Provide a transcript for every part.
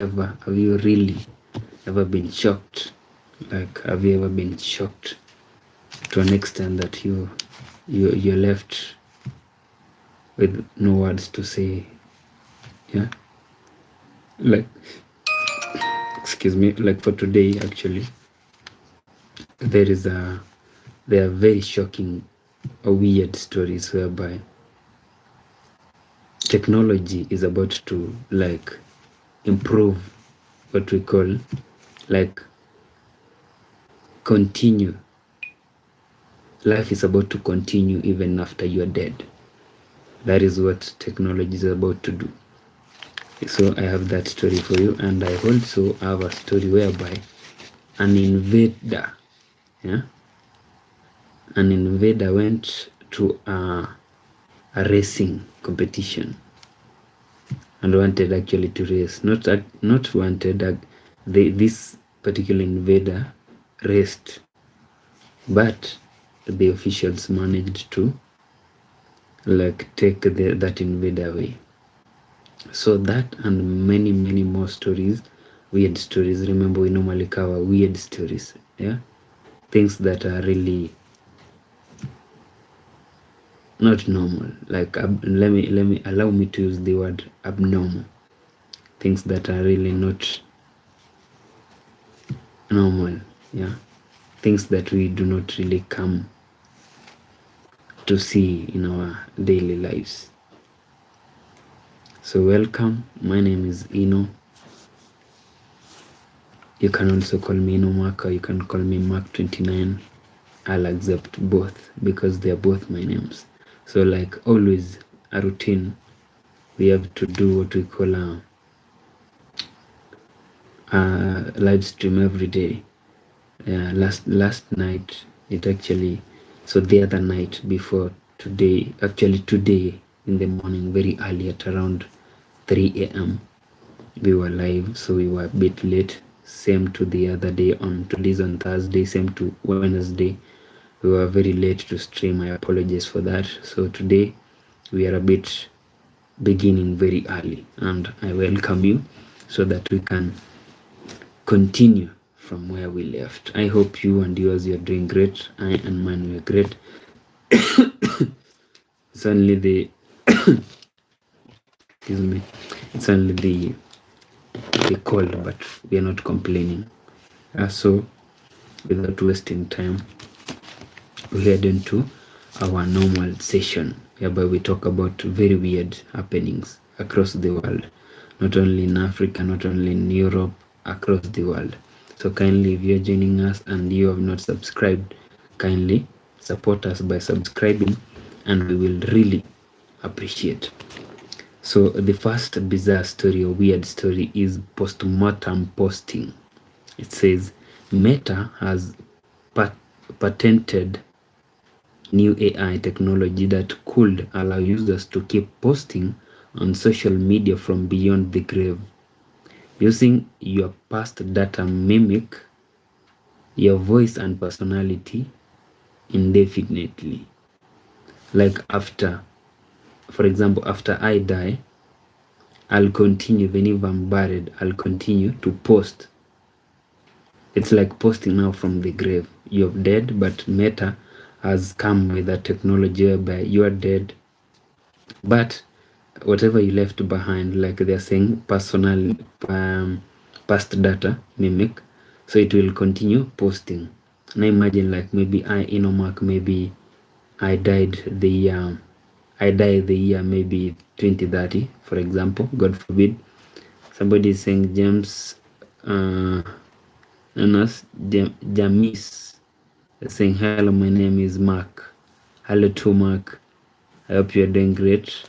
have you really ever been shocked? Like, have you ever been shocked to an extent that you're left with no words to say? Yeah, like, excuse me, like for today, actually, there are very shocking or weird stories whereby technology is about to like improve what we call like continue. Life is about to continue even after you are dead. That is what technology is about to do. So I have that story for you, and I also have a story whereby an invader went to a racing competition and wanted actually to race. Not wanted. This particular invader raced, but the officials managed to like take that invader away. So that and many more stories, weird stories. Remember, we normally cover weird stories, yeah, things that are really not normal. Like allow me to use the word abnormal. Things that are really not normal, yeah, things that we do not really come to see in our daily lives. So welcome, my name is Ino. You can also call me Ino Mark, or you can call me Mark29. I'll accept both because they are both my names. So like always, a routine, we have to do what we call a live stream every day. Last night, the other night before today, actually today in the morning, very early at around 3 a.m. we were live, so we were a bit late. Same to the other day, today's on Thursday, same to Wednesday, we were very late to stream. I apologize for that. So today we are a bit beginning very early, and I welcome you so that we can continue from where we left. I hope you and yours, you're doing great. I and mine were great. It's only the excuse me, it's only the cold, but we are not complaining. So without wasting time, we head into our normal session whereby we talk about very weird happenings across the world, not only in Africa, not only in Europe, across the world. So kindly, if you're joining us and you have not subscribed, kindly support us by subscribing, and we will really appreciate. So the first bizarre story or weird story is postmortem posting. It says Meta has patented new AI technology that could allow users to keep posting on social media from beyond the grave, using your past data mimic your voice and personality indefinitely. Like for example, after I die, I'll continue, even if I'm buried, I'll continue to post. It's like posting now from the grave. You're dead, but Meta has come with a technology whereby you are dead, but whatever you left behind, like they're saying, past data mimic, so it will continue posting. Now imagine, like, maybe Mark, maybe I died the year maybe 2030, for example, God forbid. Somebody is saying James Jamis saying hello, my name is Mark. Hello to Mark, I hope you're doing great.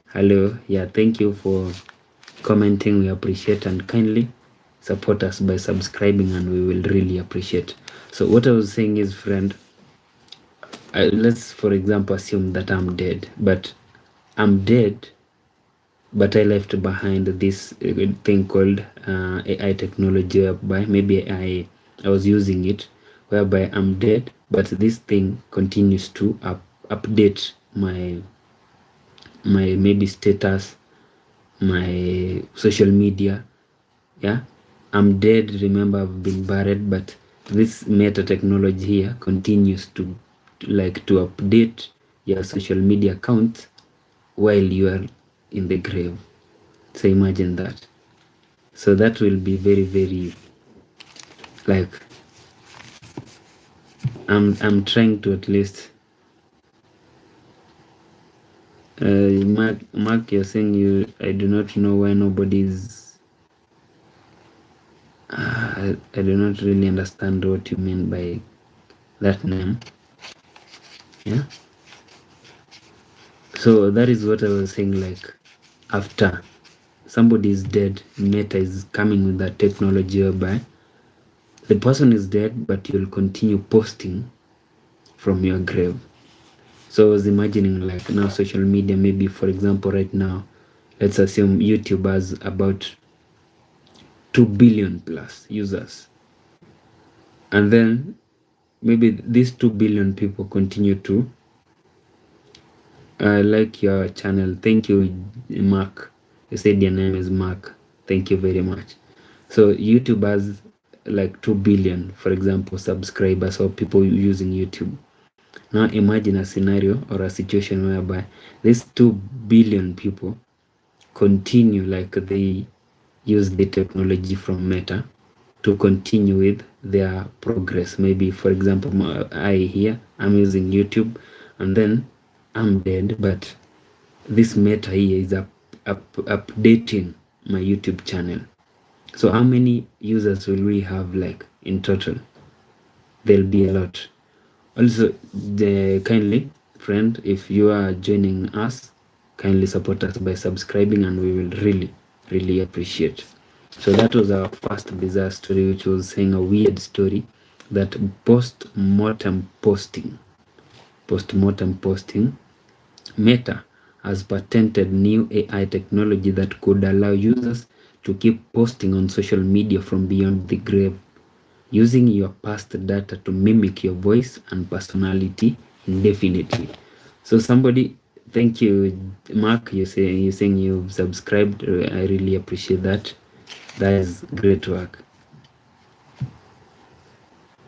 Hello, yeah, thank you for commenting, we appreciate, and kindly support us by subscribing, and we will really appreciate. So what I was saying is, friend, let's for example assume that I'm dead, but I left behind this thing called AI technology, whereby maybe I was using it, whereby I'm dead, but this thing continues to update my maybe status, my social media, Yeah, I'm dead, remember I've been buried, but this meta technology here continues to update your social media account while you are in the grave. So imagine that. So that will be very, very, like, I'm trying to at least Mark, you're saying I do not know why nobody's I do not really understand what you mean by that name. Yeah, so that is what I was saying, like, after somebody is dead, Meta is coming with that technology whereby the person is dead, but you'll continue posting from your grave. So I was imagining, like, now social media, maybe for example right now, let's assume YouTube has about 2 billion plus users, and then maybe these 2 billion people continue to like your channel. Thank you, Mark. You said your name is Mark. Thank you very much. So YouTube has like 2 billion, for example, subscribers or people using YouTube. Now imagine a scenario or a situation whereby these 2 billion people continue, like, they use the technology from Meta to continue with their progress. Maybe for example, I'm using YouTube, and then I'm dead, but this Meta here is updating my YouTube channel. So how many users will we have, like, in total? There'll be a lot. Also, kindly, friend, if you are joining us, kindly support us by subscribing, and we will really, really appreciate. So that was our first bizarre story, which was saying a weird story that post-mortem posting, Meta has patented new AI technology that could allow users to keep posting on social media from beyond the grave, using your past data to mimic your voice and personality indefinitely. So somebody, thank you, Mark. You're saying you've subscribed. I really appreciate that. That is great work.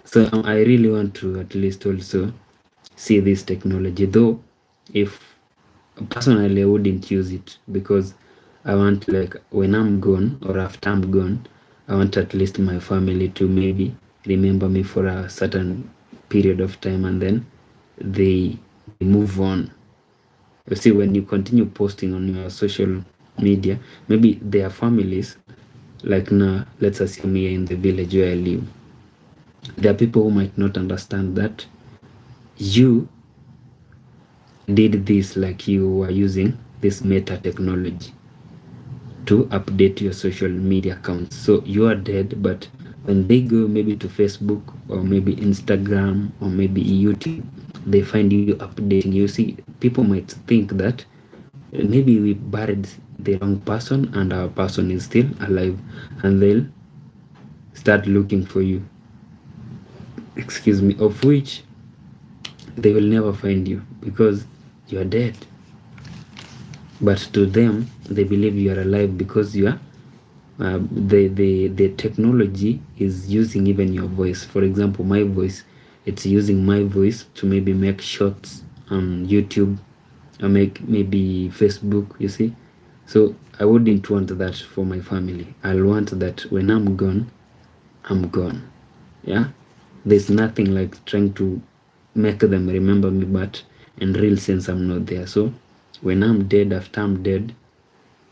So I really want to at least also see this technology, though if personally I wouldn't use it, because I want, like, when I'm gone or after I'm gone, I want at least my family to maybe remember me for a certain period of time, and then they move on. You see, when you continue posting on your social media, maybe their families, like now, let's assume here in the village where I live, there are people who might not understand that you did this, like you were using this Meta technology to update your social media accounts. So you are dead, but when they go maybe to Facebook or maybe Instagram or maybe YouTube, they find you updating. You see, people might think that maybe we buried the wrong person and our person is still alive, and they'll start looking for you, excuse me, of which they will never find you because you are dead. But to them, they believe you are alive because you are the technology is using even your voice. For example, my voice, it's using my voice to maybe make shorts on YouTube or make maybe Facebook, you see. So I wouldn't want that for my family. I'll want that when I'm gone, I'm gone. Yeah, there's nothing like trying to make them remember me, but in real sense I'm not there. So when I'm dead, after I'm dead,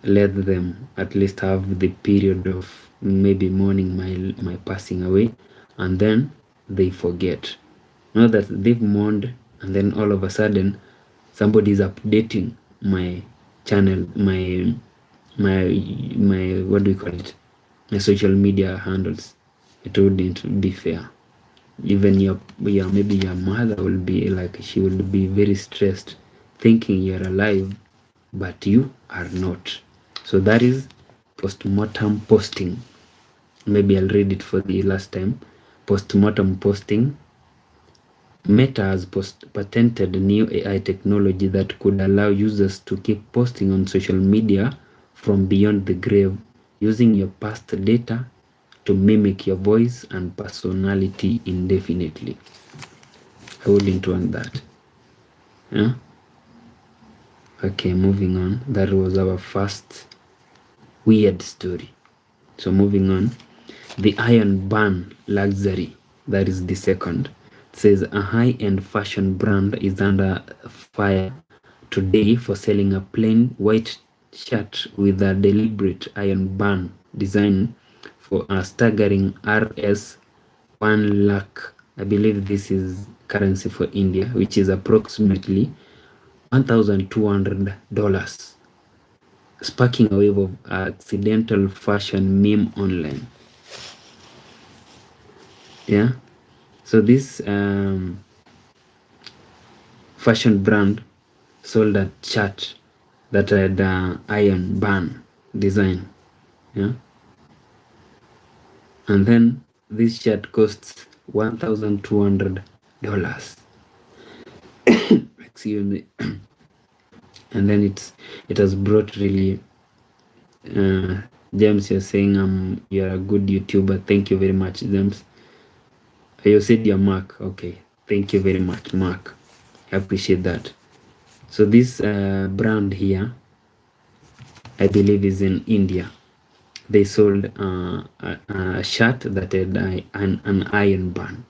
let them at least have the period of maybe mourning my passing away, and then they forget. Not that they've mourned and then all of a sudden somebody is updating my channel, my what do we call it, my social media handles. It wouldn't be fair. Even your maybe your mother will be like, she will be very stressed thinking you're alive but you are not. So that is post-mortem posting. Maybe I'll read it for the last time. Post-mortem posting. Meta has patented new AI technology that could allow users to keep posting on social media from beyond the grave, using your past data to mimic your voice and personality indefinitely. I wouldn't want that. Yeah. Okay, moving on. That was our first weird story. So moving on, the Iron Bun luxury. That is the second. It says a high-end fashion brand is under fire today for selling a plain white shirt with a deliberate iron bun design for a staggering Rs 1 lakh. I believe this is currency for India, which is approximately $1,200, sparking a wave of accidental fashion meme online. Yeah, so this fashion brand sold a shirt that had iron bun design. Yeah, and then this shirt costs $1,200. Excuse me. And then it has brought really James, you're saying you're a good YouTuber. Thank you very much, James. You said you're Mark. Okay, thank you very much, Mark. I appreciate that. So this brand here, I believe, is in India. They sold a shirt that had an iron bun.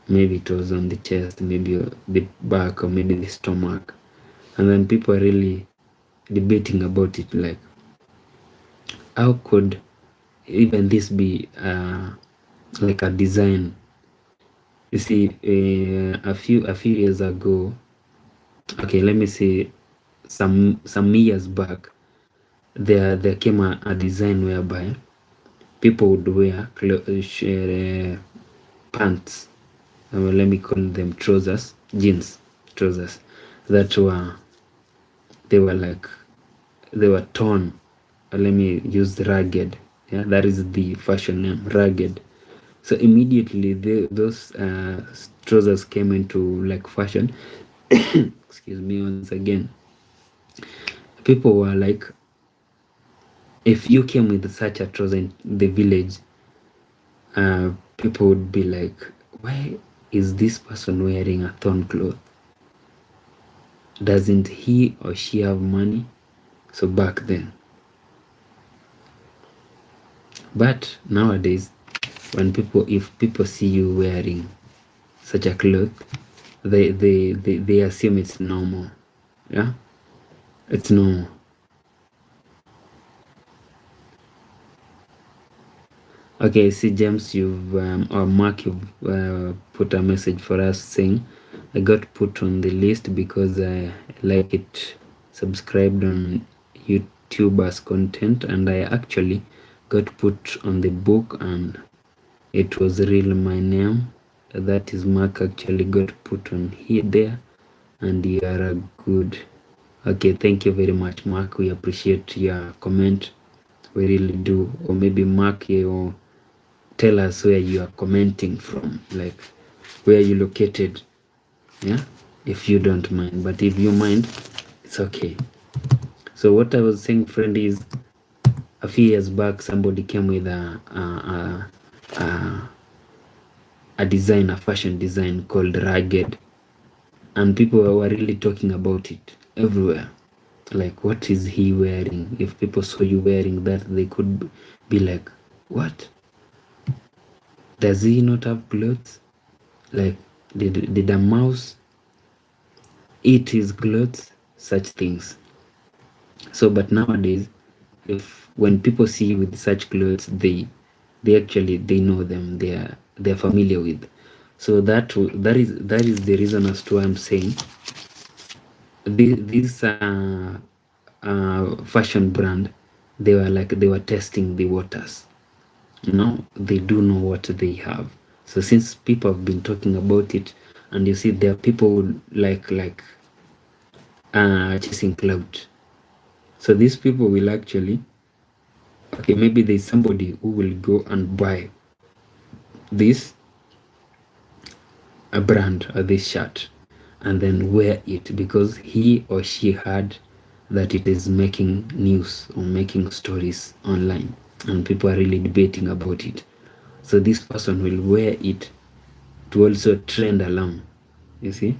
Maybe it was on the chest, maybe the back, or maybe the stomach. And then people are really debating about it, like, how could even this be like a design? You see, a few years ago, okay, let me say some years back, there came a design whereby people would wear pants, let me call them trousers, jeans trousers, that they were torn. Let me use ragged. Yeah, that is the fashion name, ragged. So immediately those trousers came into like fashion. Excuse me once again. People were like, if you came with such a trouser in the village, people would be like, why is this person wearing a torn cloth? Doesn't he or she have money? So back then. But nowadays, if people see you wearing such a cloth, they assume it's normal. Yeah, it's normal. Okay, see, James, you've or Mark, you've put a message for us saying, I got put on the list because I like it subscribed on YouTube as content, and I actually got put on the book, and it was real my name. That is Mark actually got put on here there, and you are a good. Okay, thank you very much, Mark. We appreciate your comment. We really do. Or maybe Mark, you tell us where you are commenting from, like where you located. Yeah, if you don't mind, but if you mind, it's okay. So what I was saying, friend, is a few years back somebody came with a design, a fashion design called ragged, and people were really talking about it everywhere. Like, what is he wearing? If people saw you wearing that, they could be like, what? Does he not have clothes? Like, did a mouse eat his clothes? Such things. So, but nowadays, when people see you with such clothes, they know them. They're familiar with. So that is the reason as to why I'm saying this fashion brand, they were testing the waters. They do know what they have. So since people have been talking about it, and you see there are people like chasing clout. So these people will actually, okay, maybe there's somebody who will go and buy a brand or this shirt and then wear it because he or she had that it is making news or making stories online, and people are really debating about it. So this person will wear it to also trend along, you see.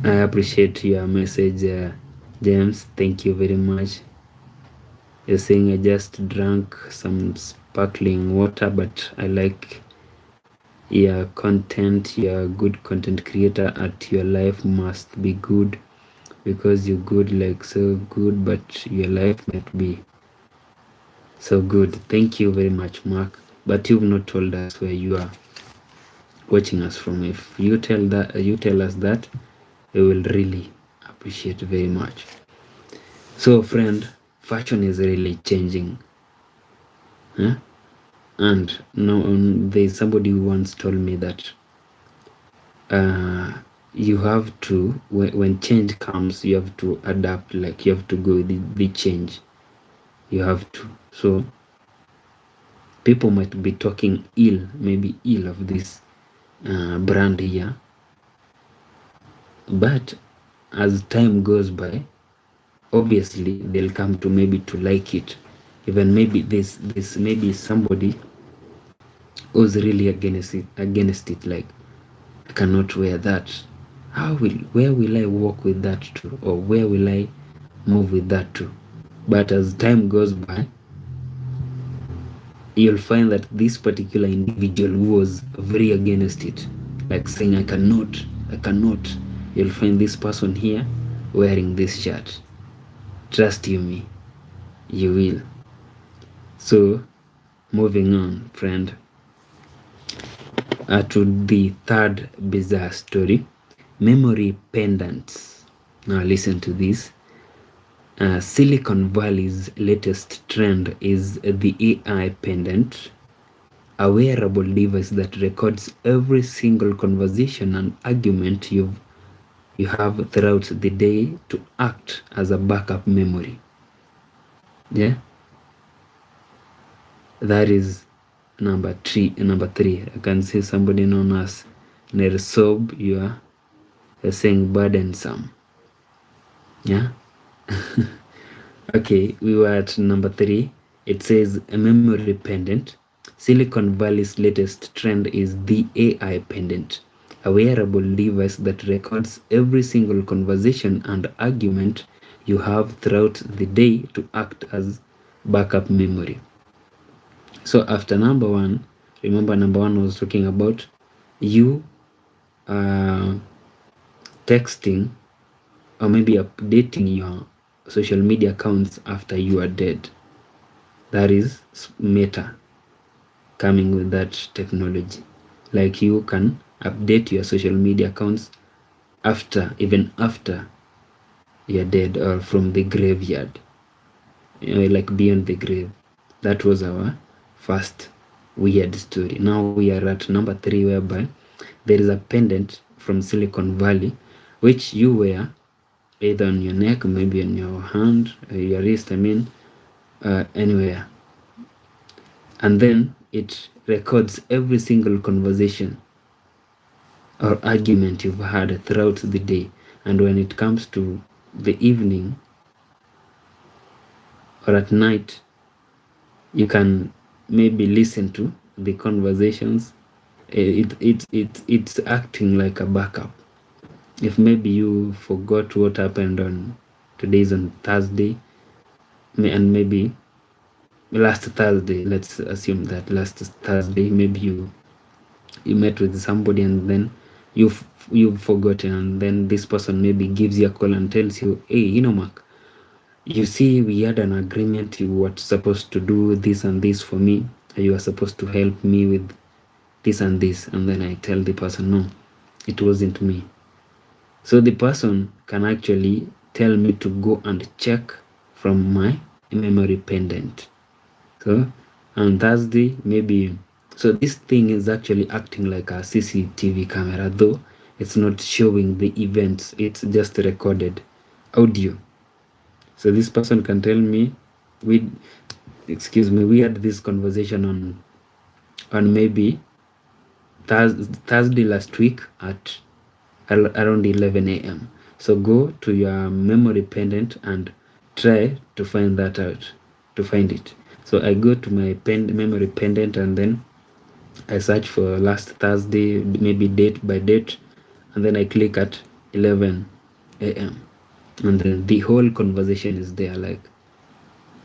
I appreciate your message, James. Thank you very much. You're saying I just drank some sparkling water, but I like your content. You're a good content creator. At your life must be good because you're good, like so good, but your life might be so good. Thank you very much, Mark. But you've not told us where you are watching us from. If you tell us that, we will really appreciate very much. So, friend, fashion is really changing. Huh? And now there's somebody who once told me that you have to, when change comes, you have to adapt, like you have to go with the change. You have to. So people might be talking maybe ill of this brand here, but as time goes by, obviously they'll come to maybe to like it. Even maybe this maybe somebody who's really against it, like, I cannot wear that. Where will I walk with that to, or where will I move with that to? But as time goes by, you'll find that this particular individual who was very against it, like saying I cannot, you'll find this person here wearing this shirt. Trust you me, you will. So moving on, friend, to the third bizarre story, memory pendants. Now listen to this. Silicon Valley's latest trend is the AI pendant, a wearable device that records every single conversation and argument you have throughout the day to act as a backup memory. Yeah, that is number three. I can see somebody known as Nersob. You are saying burdensome. Yeah. Okay, we were at number 3. It says a memory pendant. Silicon Valley's latest trend is the AI pendant, a wearable device that records every single conversation and argument you have throughout the day to act as backup memory. So after number 1, remember number 1 was talking about you texting or maybe updating your social media accounts after you are dead. That is Meta coming with that technology. Like you can update your social media accounts even after you're dead, or from the graveyard, like beyond the grave. That was our first weird story. Now we are at number 3, whereby there is a pendant from Silicon Valley which you wear either on your neck, maybe on your hand, your wrist, anywhere. And then it records every single conversation or argument you've had throughout the day. And when it comes to the evening or at night, you can maybe listen to the conversations. It's acting like a backup. If maybe you forgot what happened on today's on Thursday, and maybe last Thursday, let's assume that last Thursday, maybe you met with somebody and then you've forgotten, and then this person maybe gives you a call and tells you, hey, Mark, you see, we had an agreement, you were supposed to do this and this for me, you are supposed to help me with this and this. And then I tell the person, no, it wasn't me. So the person can actually tell me to go and check from my memory pendant. So on Thursday, maybe, so this thing is actually acting like a CCTV camera, though it's not showing the events, it's just recorded audio. So this person can tell me, we had this conversation on on maybe Thursday last week at around 11 a.m. So go to your memory pendant and try to find that out, to find it. So I go to my memory pendant and then I search for last Thursday, maybe date by date, and then I click at 11 a.m. and then the whole conversation is there, like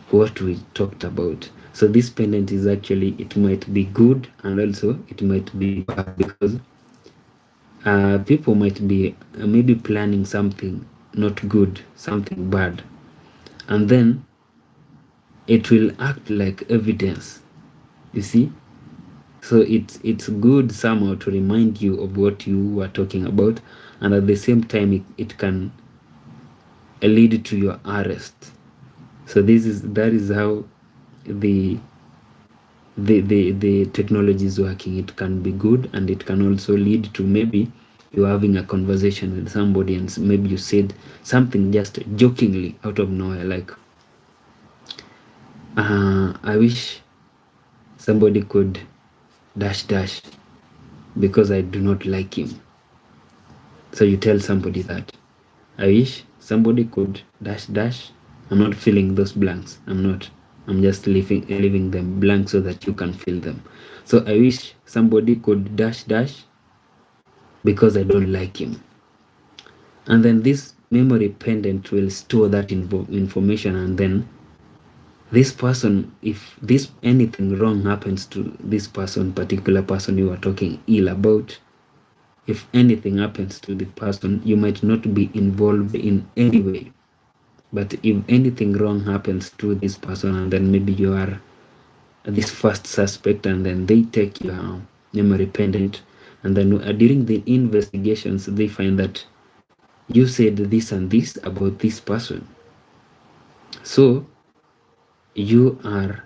what we talked about. So this pendant is actually, it might be good and also it might be bad, because people might be maybe planning something not good, something bad, and then it will act like evidence, you see. So it's good somehow to remind you of what you were talking about, and at the same time it can lead to your arrest. So that is how the technology is working. It can be good and it can also lead to maybe you're having a conversation with somebody and maybe you said something just jokingly out of nowhere, like I wish somebody could dash dash because I do not like him. So you tell somebody that I wish somebody could dash dash. I'm not filling those blanks. I'm just leaving them blank so that you can fill them. So I wish somebody could dash dash because I don't like him. And then this memory pendant will store that information, and then this person, if anything wrong happens to this particular person you are talking ill about, if anything happens to the person, you might not be involved in any way. But if anything wrong happens to this person, and then maybe you are this first suspect, and then they take your memory pendant, and then during the investigations, they find that you said this and this about this person. So you are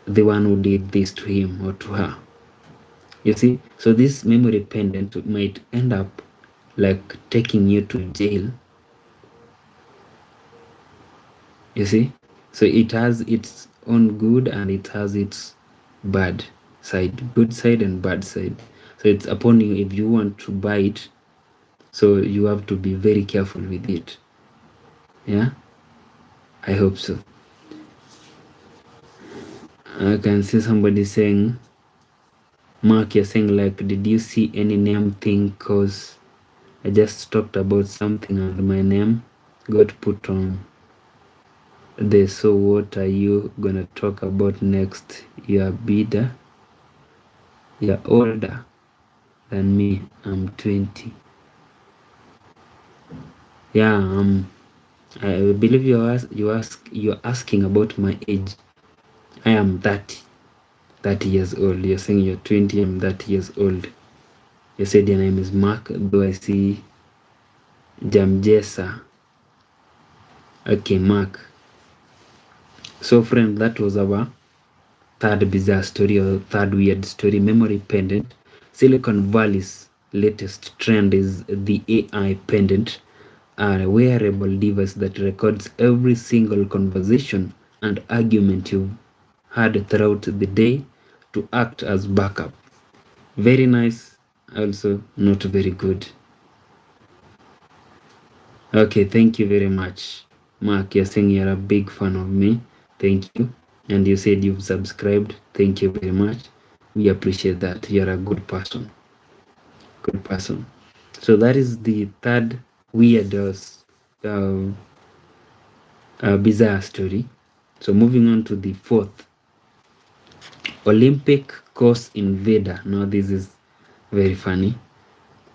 the one who did this to him or to her. You see, so this memory pendant might end up like taking you to jail. You see, so it has its own good and it has its bad side, good side and bad side. So it's upon you if you want to buy it. So you have to be very careful with it. Yeah, I hope so. I can see somebody saying, Mark, you're saying like, did you see any name thing? Cause I just talked about something and my name got put on this. So what are you gonna talk about next? You're bidder. You're older than me. I'm 20. Yeah, I believe you're asking about my age. I am 30 years old. You're saying you're 20, I'm 30 years old. You said your name is Mark, though I see Jamjesa. Okay, Mark. So friend, that was our third bizarre story or third weird story, memory pendant. Silicon Valley's latest trend is the AI pendant, a wearable device that records every single conversation and argument you've had throughout the day to act as backup. Very nice, also not very good. Okay, thank you very much. Mark, you're saying you're a big fan of me. Thank you. And you said you've subscribed. Thank you very much. We appreciate that. You're a good person. Good person. So that is the third weird bizarre story. So moving on to the fourth. Olympic course invader. Now this is very funny.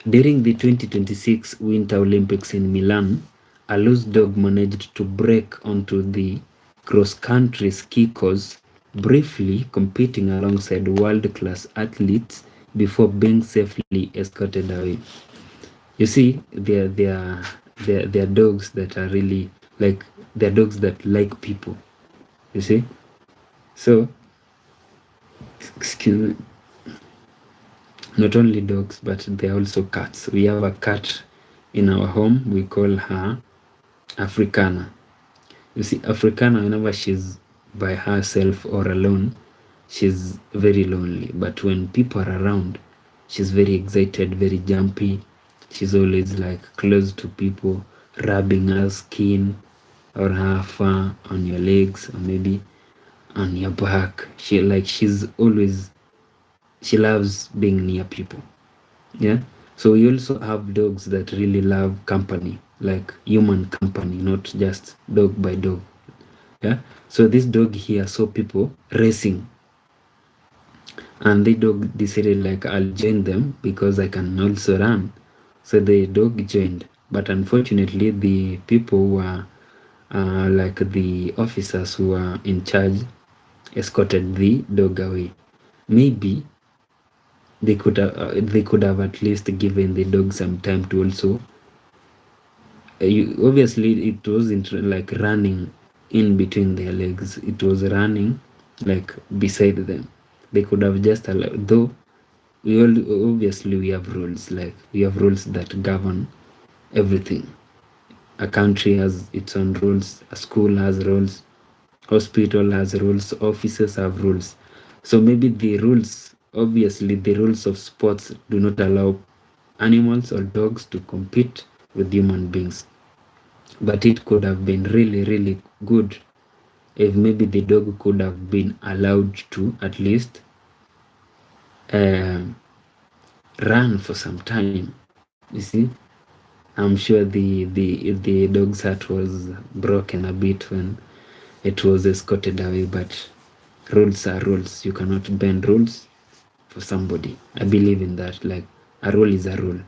During the 2026 Winter Olympics in Milan, a loose dog managed to break onto the cross-country ski course, briefly competing alongside world-class athletes before being safely escorted away. You see, they're dogs that are really like, they're dogs that like people. You see, so excuse me. Not only dogs, but they're also cats. We have a cat in our home. We call her Africana. You see, Africana, whenever she's by herself or alone, she's very lonely. But when people are around, she's very excited, very jumpy. She's always like close to people, rubbing her skin or her fur on your legs or maybe on your back. She loves being near people. Yeah. So we also have dogs that really love company, like human company, not just dog by dog. Yeah. So this dog here saw people racing, and the dog decided like, I'll join them because I can also run. So the dog joined, but unfortunately the people were like the officers who were in charge escorted the dog away. Maybe they could have at least given the dog some time to also obviously it wasn't like running in between their legs, it was running like beside them. They could have just allowed, though obviously we have rules, like we have rules that govern everything. A country has its own rules, a school has rules, hospital has rules, offices have rules. So maybe the rules, obviously the rules of sports do not allow animals or dogs to compete with human beings. But it could have been really, really good if maybe the dog could have been allowed to at least run for some time. You see, I'm sure the dog's heart was broken a bit when it was escorted away, but rules are rules. You cannot bend rules for somebody. I believe in that. Like, a rule is a rule.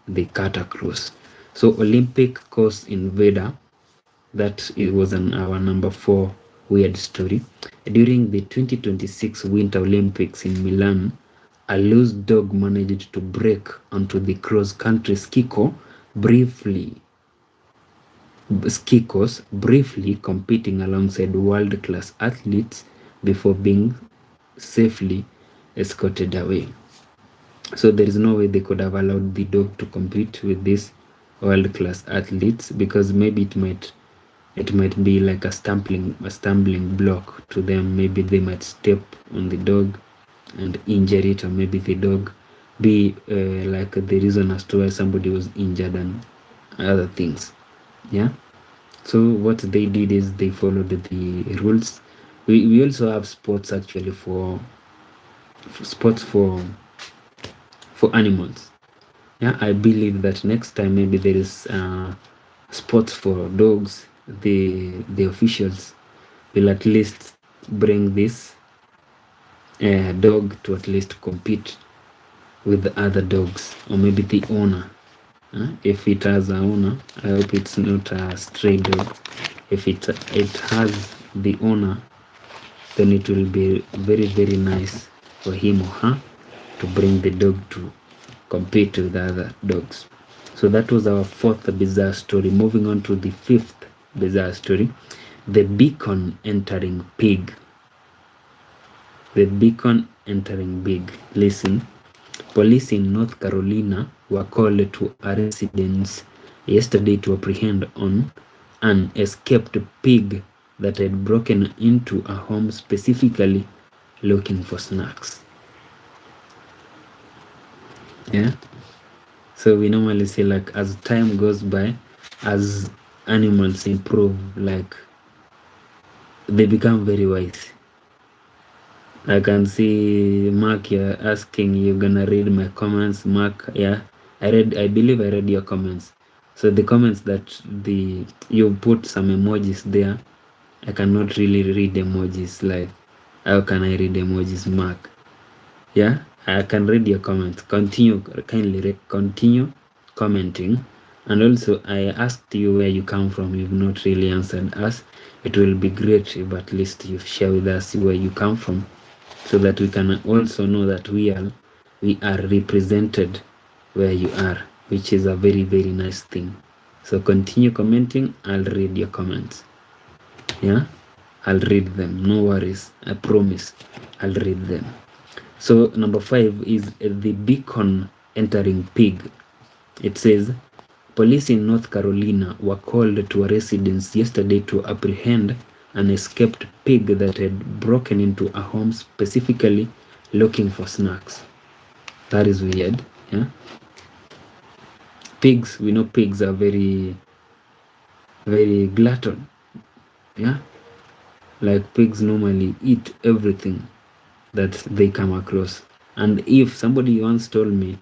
They cut across. So Olympic course invader, that it was our number 4 weird story. During the 2026 Winter Olympics in Milan, a loose dog managed to break onto the cross-country ski course briefly competing alongside world-class athletes before being safely escorted away. So there is no way they could have allowed the dog to compete with these world-class athletes, because maybe it might be like a stumbling block to them. Maybe they might step on the dog and injure it, or maybe the dog be like the reason as to why somebody was injured and other things. Yeah. So what they did is they followed the rules. We also have sports actually for animals. Yeah, I believe that next time maybe there is sports for dogs, the officials will at least bring this dog to at least compete with the other dogs, or maybe the owner. If it has an owner, I hope it's not a stray dog. If it has the owner, then it will be very, very nice for him or her to bring the dog to compete with the other dogs. So that was our 4th bizarre story. Moving on to the 5th bizarre story, the beacon entering pig. The beacon entering pig. Listen. Police in North Carolina were called to a residence yesterday to apprehend an escaped pig that had broken into a home specifically looking for snacks. Yeah. So we normally say, like, as time goes by, as animals improve, like, they become very wise. I can see Mark, you're asking, you're gonna read my comments. Mark, yeah, I believe I read your comments. So the comments that you put some emojis there, I cannot really read emojis. Like, how can I read emojis, Mark? Yeah, I can read your comments. Continue commenting. And also, I asked you where you come from. You've not really answered us. It will be great if at least you share with us where you come from, so that we can also know that we are represented where you are, which is a very, very nice thing. So continue commenting. I'll read your comments. Yeah, I'll read them. No worries. I promise I'll read them. So number 5 is the beacon entering pig. It says, police in North Carolina were called to a residence yesterday to apprehend an escaped pig that had broken into a home specifically looking for snacks. That is weird. Yeah, pigs, we know pigs are very glutton. Yeah, like pigs normally eat everything that they come across. And if somebody once told me,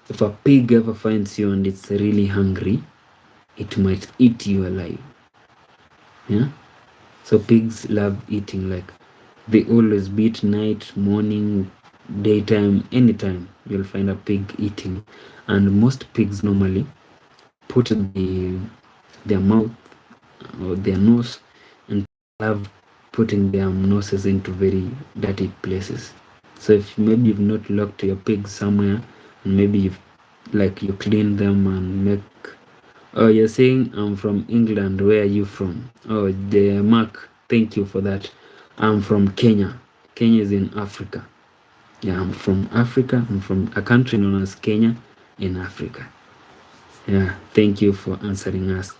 if a pig ever finds you and it's really hungry, it might eat you alive. Yeah, so pigs love eating. Like, they always beat night, morning, daytime, anytime you'll find a pig eating. And most pigs normally put their mouth or their nose, and love putting their noses into very dirty places. So if maybe you've not locked your pigs somewhere, and maybe you clean them and make. Oh, you're saying I'm from England. Where are you from? Oh, the Mark, thank you for that. I'm from Kenya. Kenya is in Africa. Yeah, I'm from Africa. I'm from a country known as Kenya in Africa. Yeah, thank you for answering us.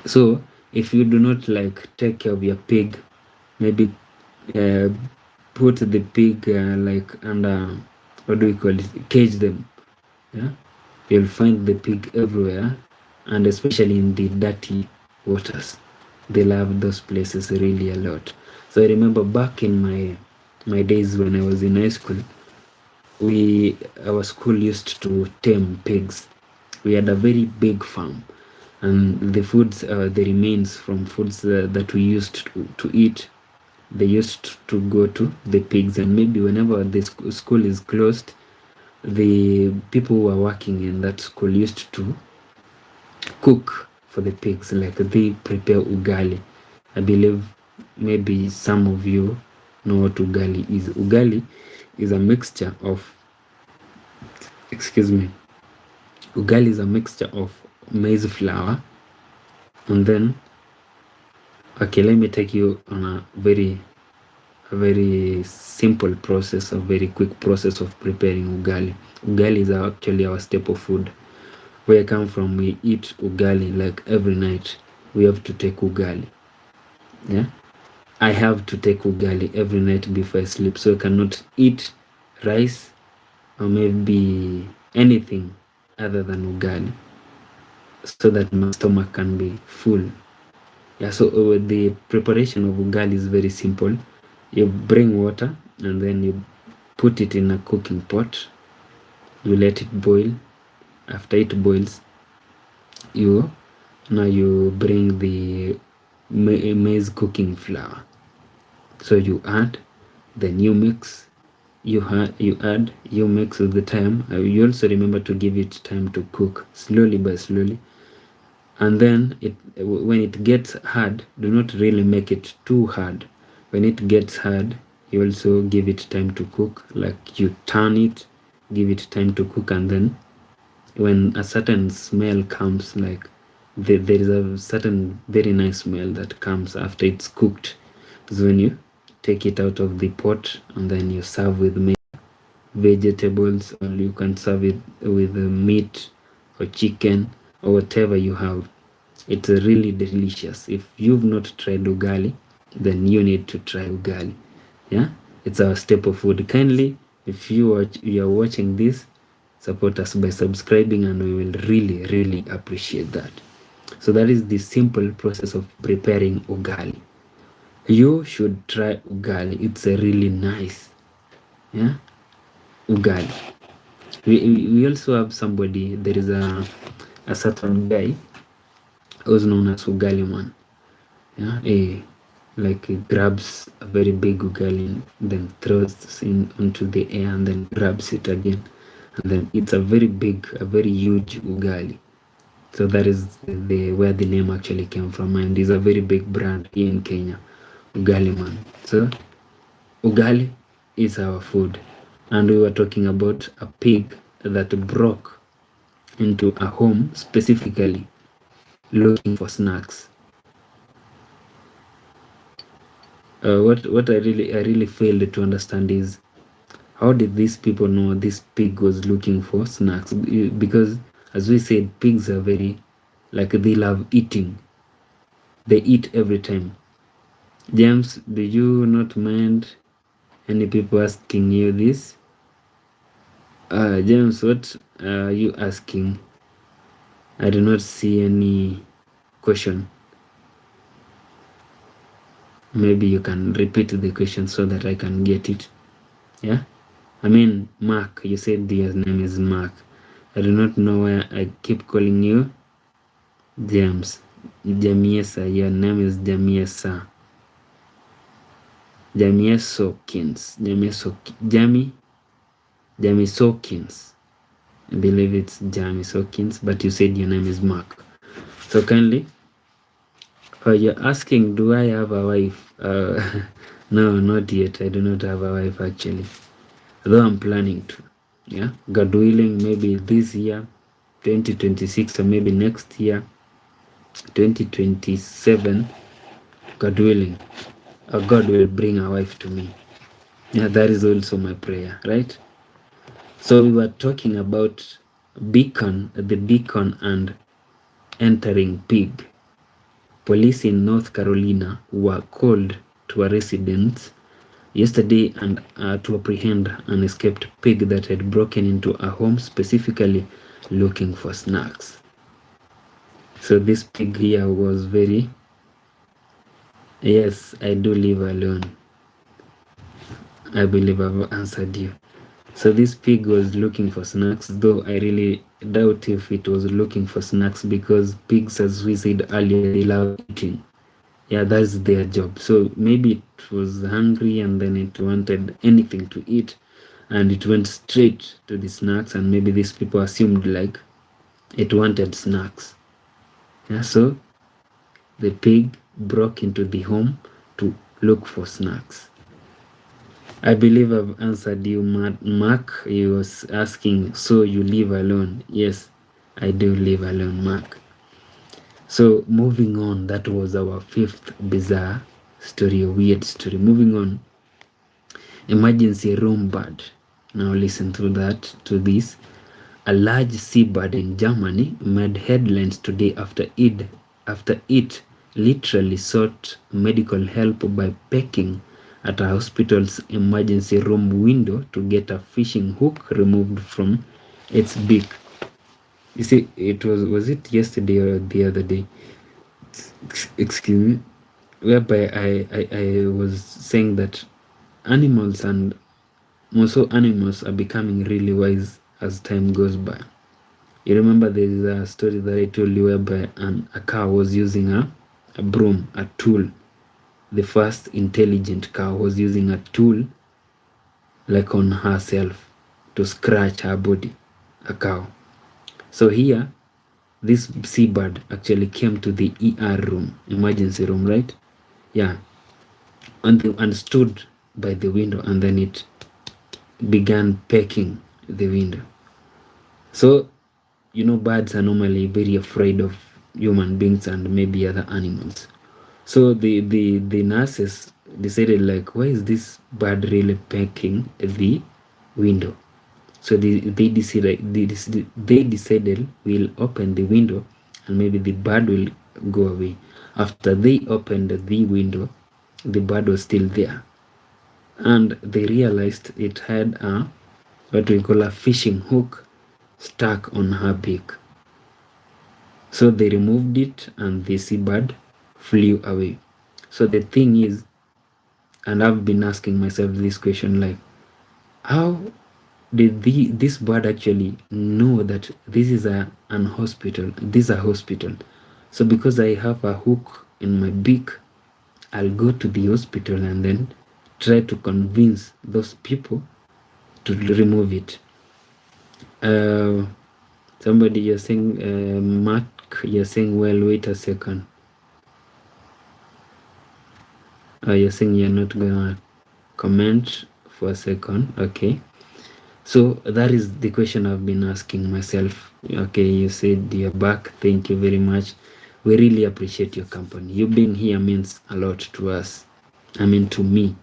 So if you do not take care of your pig, maybe put the pig under, what do we call it, cage them. Yeah, you'll find the pig everywhere, and especially in the dirty waters. They love those places really a lot. So I remember back in my days when I was in high school, our school used to tame pigs. We had a very big farm, and the foods, the remains from foods that we used to eat, they used to go to the pigs. And maybe whenever the school is closed, the people who are working in that school used to cook for the pigs. Like, they prepare ugali. I believe maybe some of you know what ugali is. Ugali is a mixture of, ugali is a mixture of maize flour, and then, okay, let me take you on a very simple process, a very quick process of preparing ugali. Ugali is actually our staple food. Where I come from, we eat ugali like every night. We have to take ugali. Yeah, I have to take ugali every night before I sleep, so I cannot eat rice or maybe anything other than ugali, so that my stomach can be full. Yeah, so the preparation of ugali is very simple. You bring water, and then you put it in a cooking pot. You let it boil. After it boils, you bring the maize cooking flour. So you add, then you mix, you mix with the time. You also remember to give it time to cook slowly by slowly. And then when it gets hard, do not really make it too hard. When it gets hard, you also give it time to cook. Like, you turn it, give it time to cook, and then when a certain smell comes, like there is a certain very nice smell that comes after it's cooked, is when you take it out of the pot, and then you serve with vegetables, or you can serve it with meat or chicken or whatever you have. It's really delicious. If you've not tried ugali, then you need to try ugali. Yeah, it's our staple food. Kindly, if you are watching this, support us by subscribing, and we will really appreciate that. So that is the simple process of preparing ugali. You should try ugali. It's a really nice. Yeah, ugali. We also have somebody. There is a certain guy who's known as Ugali Man. Yeah, he grabs a very big ugali, then throws it into the air, and then grabs it again, and then it's a very huge ugali. So that is where the name actually came from, and is a very big brand here in Kenya, Ugali Man. So ugali is our food, and we were talking about a pig that broke into a home specifically looking for snacks. What I really failed to understand is, how did these people know this pig was looking for snacks? Because, as we said, pigs are very, they love eating. They eat every time. James, do you not mind any people asking you this? James, what are you asking? I do not see any question. Maybe you can repeat the question so that I can get it. Yeah? I mean, Mark, you said your name is Mark. I do not know why I keep calling you James. Jamiesa, your name is Jamiesa. Jamiesokins. Jamisokins. I believe it's Jamisokins, but you said your name is Mark. So kindly, you're asking, do I have a wife? No, not yet. I do not have a wife actually. Though I'm planning to. Yeah, God willing, maybe this year, 2026, or maybe next year, 2027, God willing, God will bring a wife to me. Yeah, that is also my prayer, right? So we were talking about beacon, the beacon and entering pig. Police in North Carolina were called to a residence yesterday and to apprehend an escaped pig that had broken into a home specifically looking for snacks. So this pig here was very... Yes, I do live alone. I believe I've answered you. So this pig was looking for snacks, though I really doubt if it was looking for snacks, because pigs, as we said earlier, they love eating. Yeah, that's their job. So maybe it was hungry and then it wanted anything to eat, and it went straight to the snacks, and maybe these people assumed like it wanted snacks. Yeah, so the pig broke into the home to look for snacks. I believe I've answered you, Mark. You was asking, so you live alone? Yes, I do live alone, Mark. So moving on, that was our fifth bizarre story, a weird story. Moving on, emergency room bird. Now listen to that, to this. A large seabird in Germany made headlines today after it literally sought medical help by pecking at a hospital's emergency room window to get a fishing hook removed from its beak. You see, it was it yesterday or the other day? Excuse me. Whereby I was saying that animals, and also animals, are becoming really wise as time goes by. You remember there is a story that I told you whereby a cow was using a broom, a tool. The first intelligent cow was using a tool like on herself to scratch her body, a cow. So here, this seabird actually came to the ER room, emergency room, right? Yeah, and stood by the window, and then it began pecking the window. So, you know, birds are normally very afraid of human beings and maybe other animals. So the nurses decided, like, why is this bird really pecking the window? So they decided we'll open the window and maybe the bird will go away. After they opened the window, the bird was still there, and they realized it had a what we call a fishing hook stuck on her beak. So they removed it and the seabird flew away. So the thing is, and I've been asking myself this question, like, how did this bird actually know that this is an hospital? This is a hospital. So because I have a hook in my beak, I'll go to the hospital and then try to convince those people to remove it. Somebody, you're saying, Mark, you're saying, well, wait a second. You're saying you're not gonna comment for a second. Okay, so that is the question I've been asking myself. Okay, you said you're back. Thank you very much. We really appreciate your company. You being here means a lot to us. I mean, to me.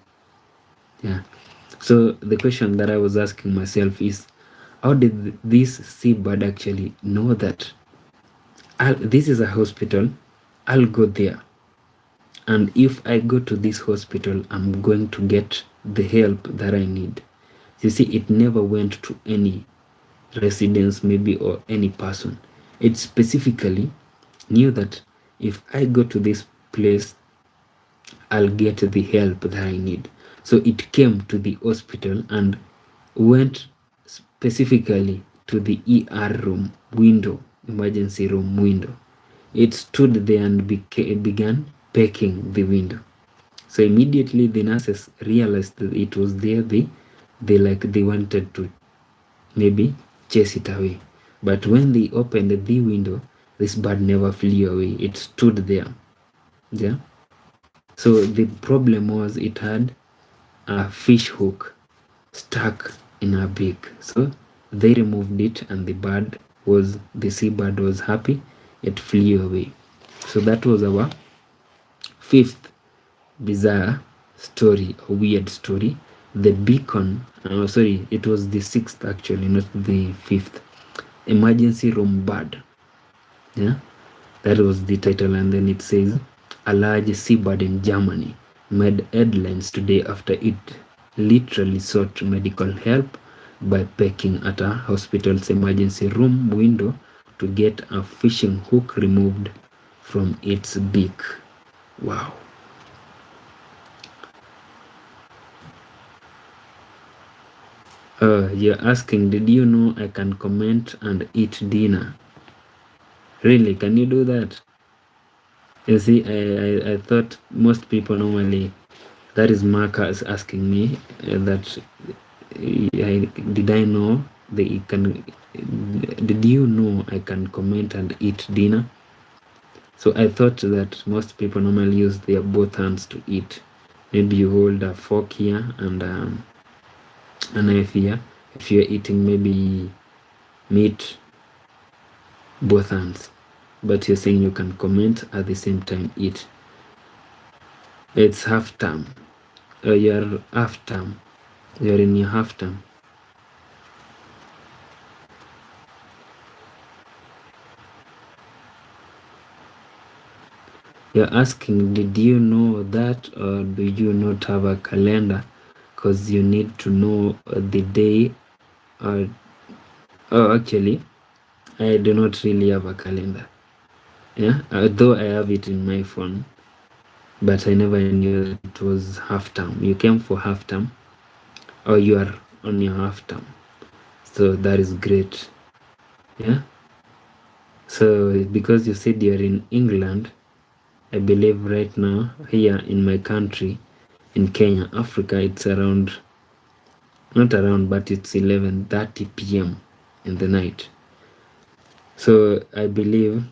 Yeah. So the question that I was asking myself is, how did this seabird actually know that this is a hospital? I'll go there. and if I go to this hospital, I'm going to get the help that I need. You see, it never went to any residence maybe or any person. It specifically knew that if I go to this place, I'll get the help that I need. So it came to the hospital and went specifically to the ER room window, emergency room window. It stood there and began pecking the window. So immediately the nurses realized that it was there. They wanted to maybe chase it away. But when they opened the window, this bird never flew away. It stood there. Yeah. So the problem was it had a fish hook stuck in her beak. So they removed it, and the seabird was happy. It flew away. So that was our fifth bizarre story, a weird story. The beacon, it was the sixth actually, not the fifth. Emergency room bird. Yeah, that was the title. And then it says, a large seabird in Germany made headlines today after it literally sought medical help by pecking at a hospital's emergency room window to get a fishing hook removed from its beak. Wow. You're asking, did you know I can comment and eat dinner? Really, can you do that? You see, I thought most people normally, that is Marcus asking me did I know did you know I can comment and eat dinner? So I thought that most people normally use their both hands to eat. Maybe you hold a fork here and a knife here. If you're eating maybe meat, both hands. But you're saying you can comment at the same time eat. It's half term. You're half term. You're in your half term. You're asking, did you know that, or do you not have a calendar? Because you need to know the day. Actually, I do not really have a calendar. Yeah, though I have it in my phone, but I never knew it was half term. You came for half term, or you are on your half term. So that is great. Yeah. So because you said you're in England, I believe right now here in my country, in Kenya, Africa, it's around, not around, but it's 11:30 p.m. in the night. So I believe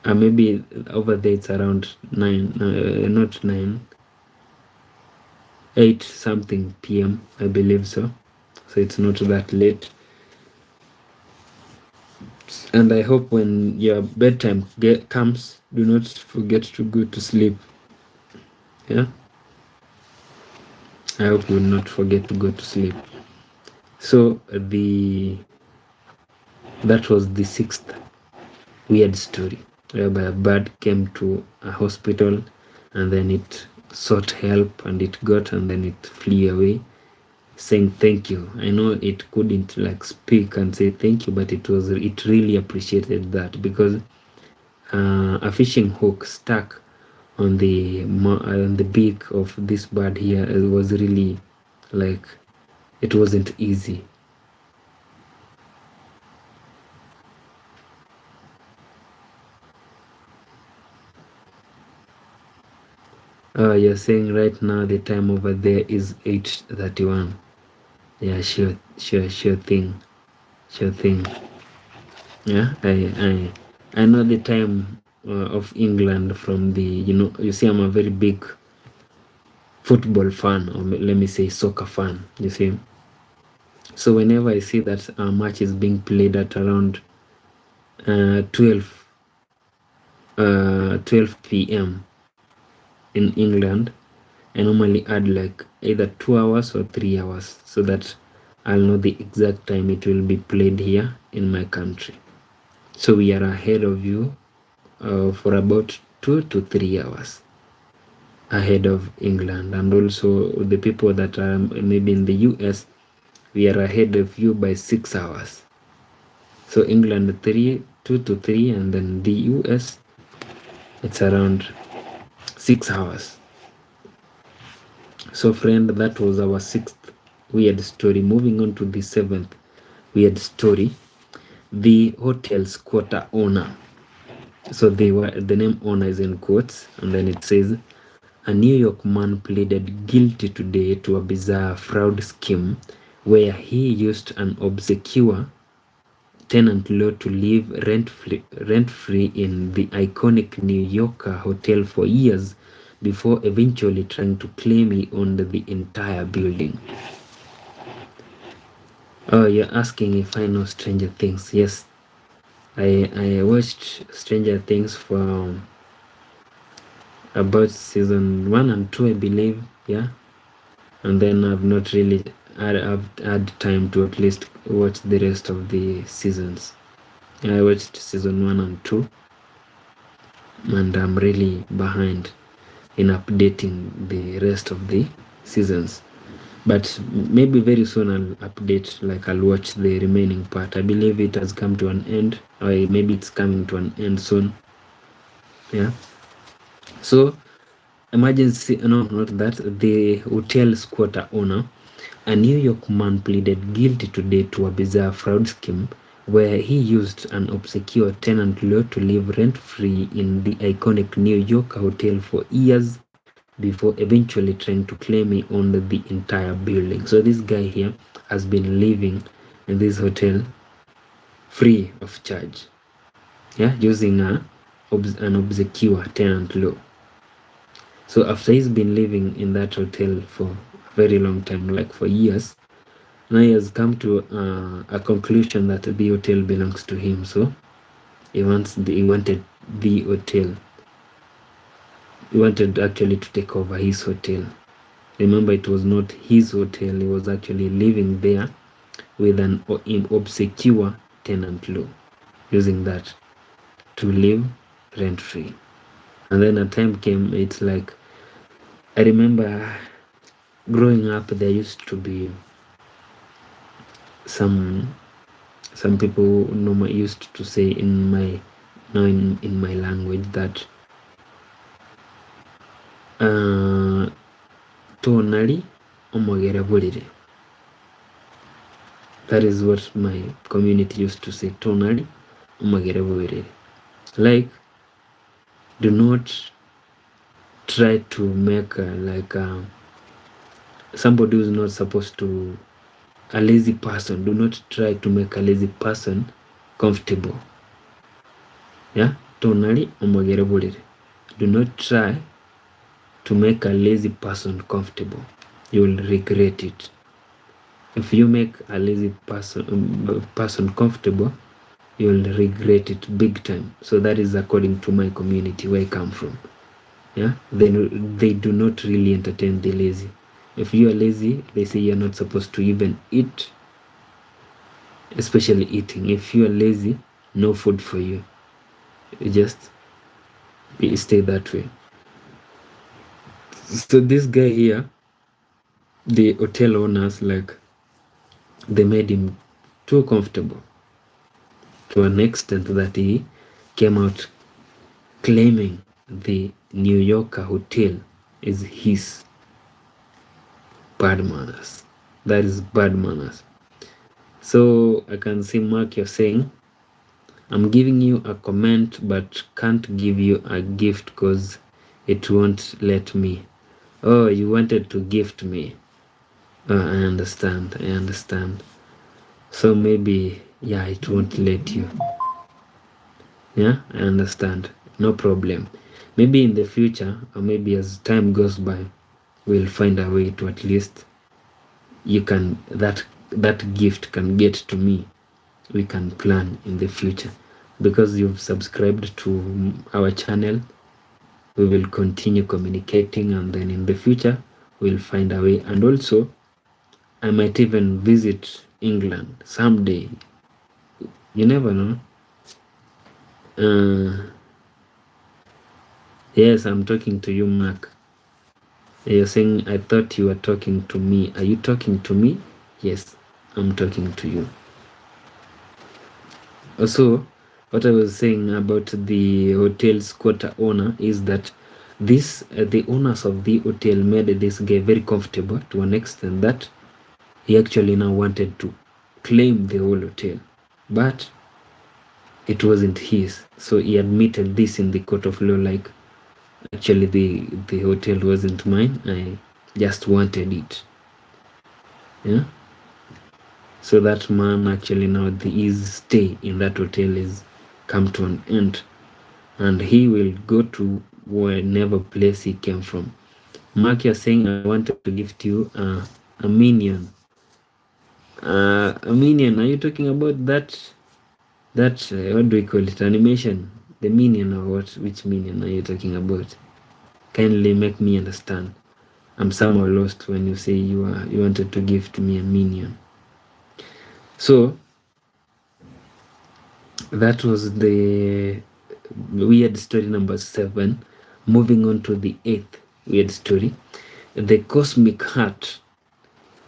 maybe over there it's around 8 something p.m. I believe so. So it's not that late. And I hope when your bedtime comes, do not forget to go to sleep. Yeah, I hope you will not forget to go to sleep. So that was the sixth weird story, whereby a bird came to a hospital and then it sought help and it got, and then it flew away saying thank you. I know it couldn't like speak and say thank you, but it really appreciated that, because a fishing hook stuck on the beak of this bird here. It was really like, it wasn't easy. You're saying right now the time over there is 8:31. Yeah, sure thing. Yeah, I know the time of England from the, you see, I'm a very big football fan, or let me say soccer fan, you see. So whenever I see that a match is being played at around 12 p.m. in England, I normally add like either 2 hours or 3 hours, so that I'll know the exact time it will be played here in my country. So we are ahead of you for about 2 to 3 hours ahead of England. And also the people that are maybe in the US, we are ahead of you by 6 hours. So England 2 to 3, and then the US, it's around 6 hours. So friend, that was our 6th weird story. Moving on to the 7th weird story, the hotel's quarter owner. So the name owner is in quotes, and then it says, a New York man pleaded guilty today to a bizarre fraud scheme where he used an obscure tenant law to live rent-free in the iconic New Yorker hotel for years before eventually trying to claim he owned the entire building. Oh, you're asking if I know Stranger Things. Yes, I watched Stranger Things for about season 1 and 2, I believe. Yeah, and then I've not really had time to at least watch the rest of the seasons. I watched season 1 and 2, and I'm really behind in updating the rest of the seasons. But maybe very soon I'll update, like I'll watch the remaining part. I believe it has come to an end, or maybe it's coming to an end soon. Yeah. So emergency, no, not that. The hotel's quarter owner, a New York man, pleaded guilty today to a bizarre fraud scheme where he used an obscure tenant law to live rent-free in the iconic New York hotel for years before eventually trying to claim he owned the entire building. So this guy here has been living in this hotel free of charge, yeah, using an obscure tenant law. So after he's been living in that hotel for a very long time, like for years, now he has come to a conclusion that the hotel belongs to him. So he wanted the hotel. He wanted actually to take over his hotel. Remember, it was not his hotel. He was actually living there with an obscure tenant law, using that to live rent-free. And then a time came, it's like, I remember growing up, there used to be some people used to say in my language that tonali omogere bulire. That is what my community used to say, tonali omogere bulire. Like, do not try to make somebody who's not supposed to, a lazy person, do not try to make a lazy person comfortable. Yeah, tonali omogere bulire. Do not try to make a lazy person comfortable. You will regret it. If you make a lazy person comfortable, you will regret it big time. So that is according to my community where I come from. Yeah, they do not really entertain the lazy. If you are lazy, they say you're not supposed to even eat, especially eating. If you are lazy, no food for you. You just stay that way. So this guy here, the hotel owners, like, they made him too comfortable to an extent that he came out claiming the New Yorker hotel is his. Bad manners. That is bad manners. So I can see Mark, you're saying, I'm giving you a comment but can't give you a gift because it won't let me. Oh, you wanted to gift me. I understand. So maybe, yeah, it won't let you. Yeah, I understand. No problem. Maybe in the future, or maybe as time goes by, we'll find a way to at least that gift can get to me. We can plan in the future. Because you've subscribed to our channel, we will continue communicating, and then in the future, we'll find a way. And also, I might even visit England someday. You never know. Yes, I'm talking to you, Mark. You're saying, I thought you were talking to me. Are you talking to me? Yes, I'm talking to you. Also, what I was saying about the hotel's quarter owner is that the owners of the hotel made this guy very comfortable to an extent that he actually now wanted to claim the whole hotel, but it wasn't his. So he admitted this in the court of law, like, actually the hotel wasn't mine, I just wanted it. Yeah. So that man actually now his stay in that hotel is come to an end, and he will go to whenever place he came from. Mark, you're saying I wanted to gift you a minion. A minion. Are you talking about that what do we call it? Animation? The minion, or what? Which minion are you talking about? Kindly make me understand. I'm somehow lost when you say you wanted to gift me a minion. So that was the weird story number 7. Moving on to the 8th weird story, the cosmic heart.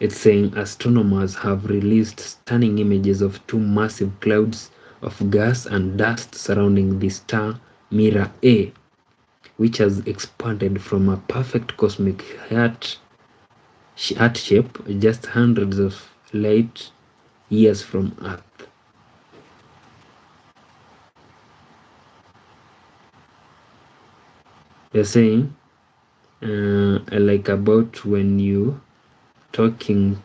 It's saying astronomers have released stunning images of two massive clouds of gas and dust surrounding the star Mira A, which has expanded from a perfect cosmic heart shape just hundreds of light years from Earth. They're saying like about when you talking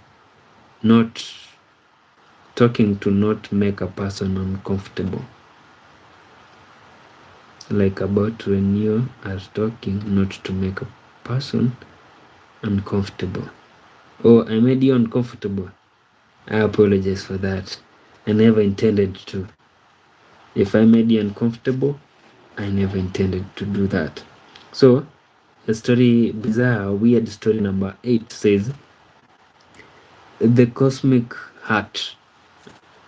to not make a person uncomfortable. Like about when you are talking not to make a person uncomfortable. Oh, I made you uncomfortable. I apologize for that. I never intended to. If I made you uncomfortable, I never intended to do that. So, the story, bizarre, weird story number 8 says, the cosmic heart.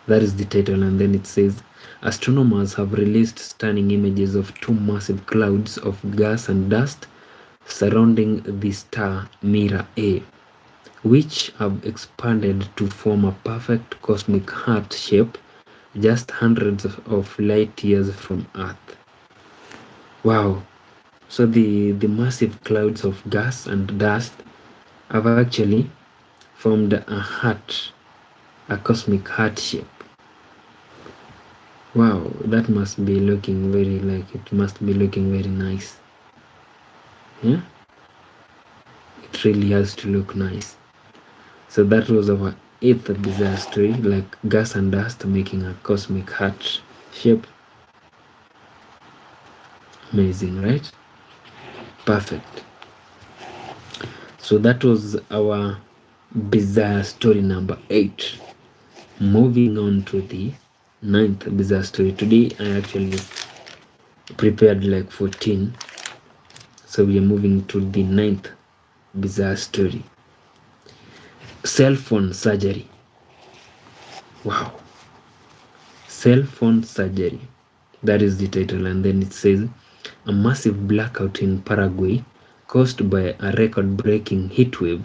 That is the title, and then it says, astronomers have released stunning images of two massive clouds of gas and dust surrounding the star Mira A, which have expanded to form a perfect cosmic heart shape just hundreds of light years from Earth. Wow. So the massive clouds of gas and dust have actually formed a heart, a cosmic heart shape. Wow, that must be looking very very nice. Yeah, it really has to look nice. So that was our 8th bizarre story, like gas and dust making a cosmic heart shape. Amazing, right? Perfect. So that was our bizarre story number 8. Moving on to the 9th bizarre story. Today I actually prepared like 14. So we are moving to the 9th bizarre story. Cell phone surgery. Wow. Cell phone surgery. That is the title, and then it says, a massive blackout in Paraguay caused by a record-breaking heat wave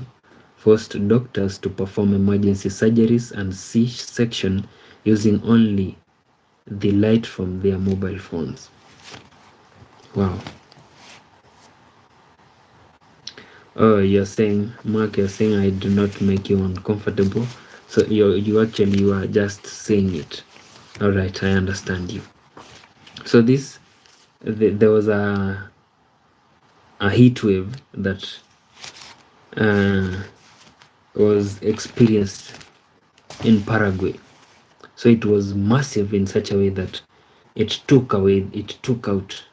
forced doctors to perform emergency surgeries and C-section using only the light from their mobile phones. Wow. Oh, you're saying, Mark, you're saying I do not make you uncomfortable. So you are just saying it. All right, I understand you. So there was a heat wave that was experienced in Paraguay. So it was massive in such a way that it took out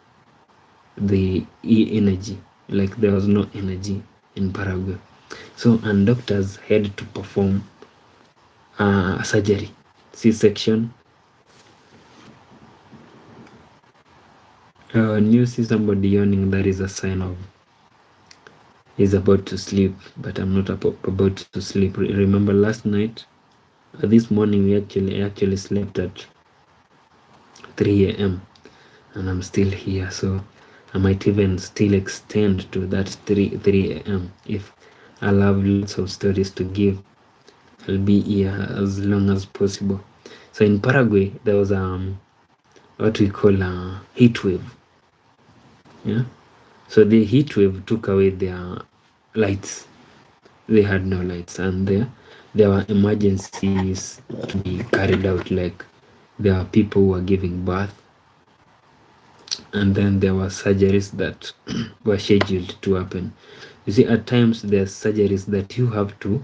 the energy, like there was no energy in Paraguay. So, and doctors had to perform surgery, C-section. When you see somebody yawning, that is a sign of he's about to sleep, but I'm not about to sleep. Remember last night, this morning we actually slept at 3 a.m. and I'm still here, so I might even still extend to that 3 a.m. If I have lots of stories to give, I'll be here as long as possible. So in Paraguay, there was what we call a heat wave. Yeah. So the heat wave took away their lights. They had no lights, and there were emergencies to be carried out. Like there are people who were giving birth, and then there were surgeries that were scheduled to happen. You see, at times there's surgeries that you have to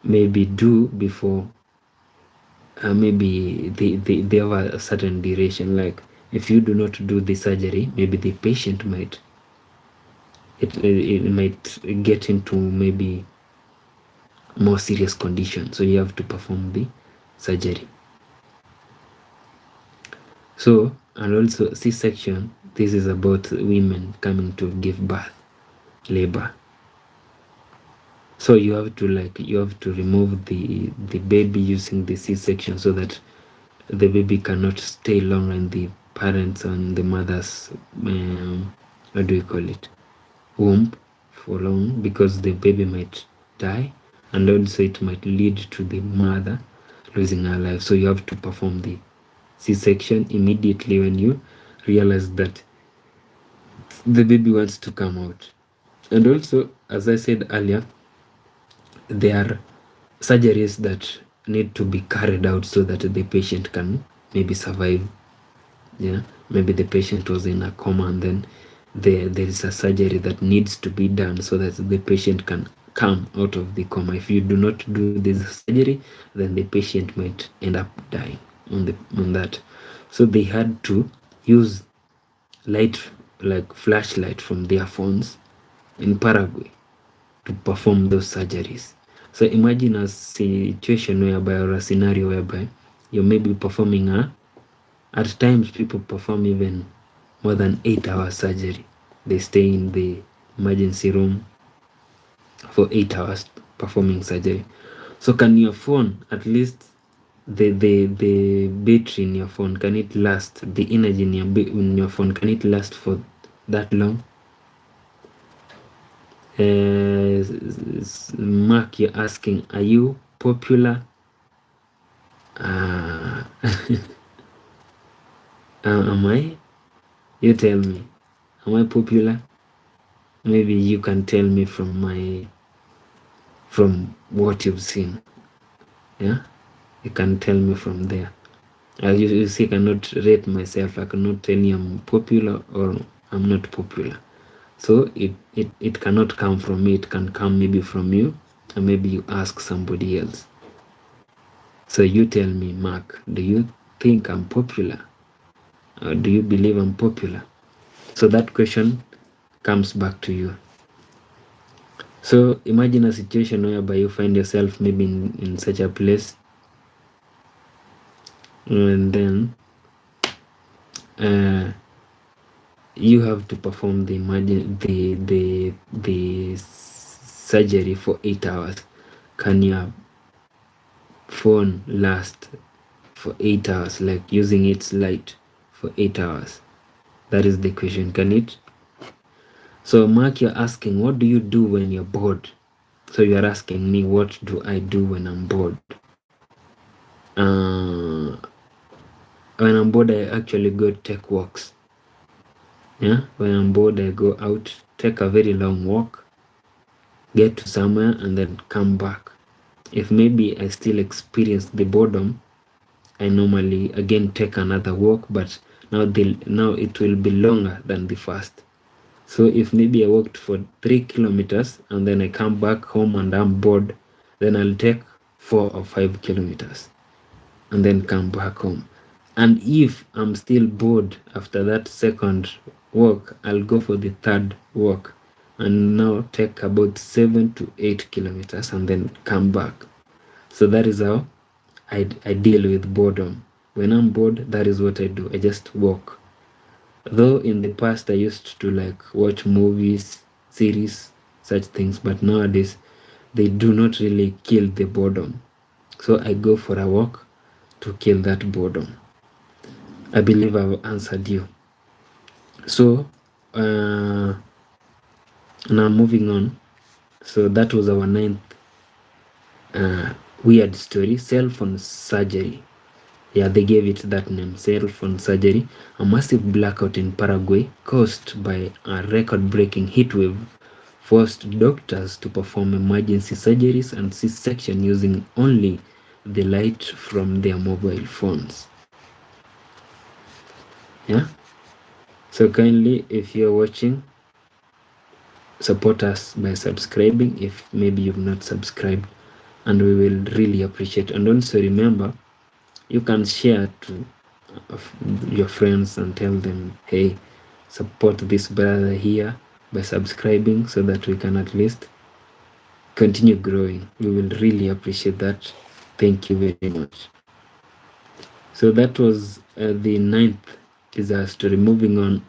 maybe do before maybe they have a certain duration. Like if you do not do the surgery, maybe the patient might it might get into maybe more serious condition, so you have to perform the surgery. So, and also C-section, this is about women coming to give birth, labor. So you have to remove the baby using the C-section so that the baby cannot stay longer in the parents and the mother's what do you call it, womb for long, because the baby might die, and also it might lead to the mother losing her life. So you have to perform the C-section immediately when you realize that the baby wants to come out. And also, as I said earlier, there are surgeries that need to be carried out so that the patient can maybe survive. Yeah, maybe the patient was in a coma, and then there is a surgery that needs to be done so that the patient can come out of the coma. If you do not do this surgery, then the patient might end up dying on that. So they had to use light, like flashlight from their phones in Paraguay, to perform those surgeries. So imagine a situation whereby, or a scenario whereby you may be performing at times people perform even more than 8-hour surgery. They stay in the emergency room for 8 hours performing surgery. So can your phone, at least the battery in your phone, can it last, the energy in your phone, can it last for that long? Mark, you're asking, are you popular? Am I? You tell me. Am I popular? Maybe you can tell me from what you've seen. Yeah, you can tell me from there. As you see, I cannot rate myself. I cannot tell you I'm popular or I'm not popular. So it cannot come from me. It can come maybe from you, and maybe you ask somebody else. So you tell me, Mark, do you think I'm popular? Or do you believe I'm popular? So that question comes back to you. So imagine a situation whereby you find yourself maybe in such a place, and then you have to perform the surgery for 8 hours. Can your phone last for 8 hours, like using its light for 8 hours? That is the question. Can it? So Mark, you're asking, what do you do when you're bored? So you're asking me, what do I do when I'm bored? When I'm bored, I actually go take walks. Yeah, when I'm bored, I go out, take a very long walk, get to somewhere, and then come back. If maybe I still experience the boredom, I normally again take another walk, but now it will be longer than the first. So if maybe I walked for 3 kilometers and then I come back home and I'm bored, then I'll take 4 or 5 kilometers and then come back home. And if I'm still bored after that second walk, I'll go for the third walk and now take about 7 to 8 kilometers and then come back. So that is how I deal with boredom. When I'm bored, that is what I do. I just walk. Though in the past I used to watch movies, series, such things, but nowadays they do not really kill the boredom. So I go for a walk to kill that boredom. I believe I've answered you. So now moving on. So that was our 9th weird story, cell phone surgery. Yeah, they gave it that name, cell phone surgery. A massive blackout in Paraguay caused by a record-breaking heat wave forced doctors to perform emergency surgeries and C-section using only the light from their mobile phones. Yeah, so kindly, if you're watching, support us by subscribing if maybe you've not subscribed, and we will really appreciate. And also remember, you can share to your friends and tell them, hey, support this brother here by subscribing, so that we can at least continue growing. We will really appreciate that. Thank you very much. So that was the 9th disaster. Moving on.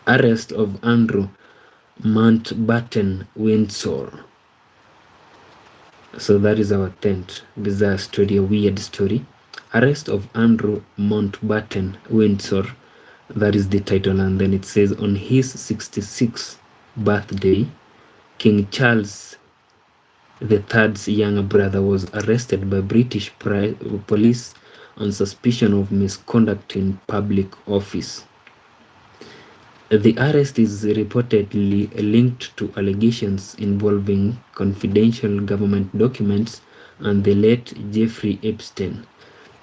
Arrest of Andrew Mountbatten Windsor. So that is our 10th bizarre story, a weird story. Arrest of Andrew Mountbatten Windsor. That is the title, and then it says, on his 66th birthday, King Charles III's younger brother was arrested by British police on suspicion of misconduct in public office. The arrest is reportedly linked to allegations involving confidential government documents and the late Jeffrey Epstein.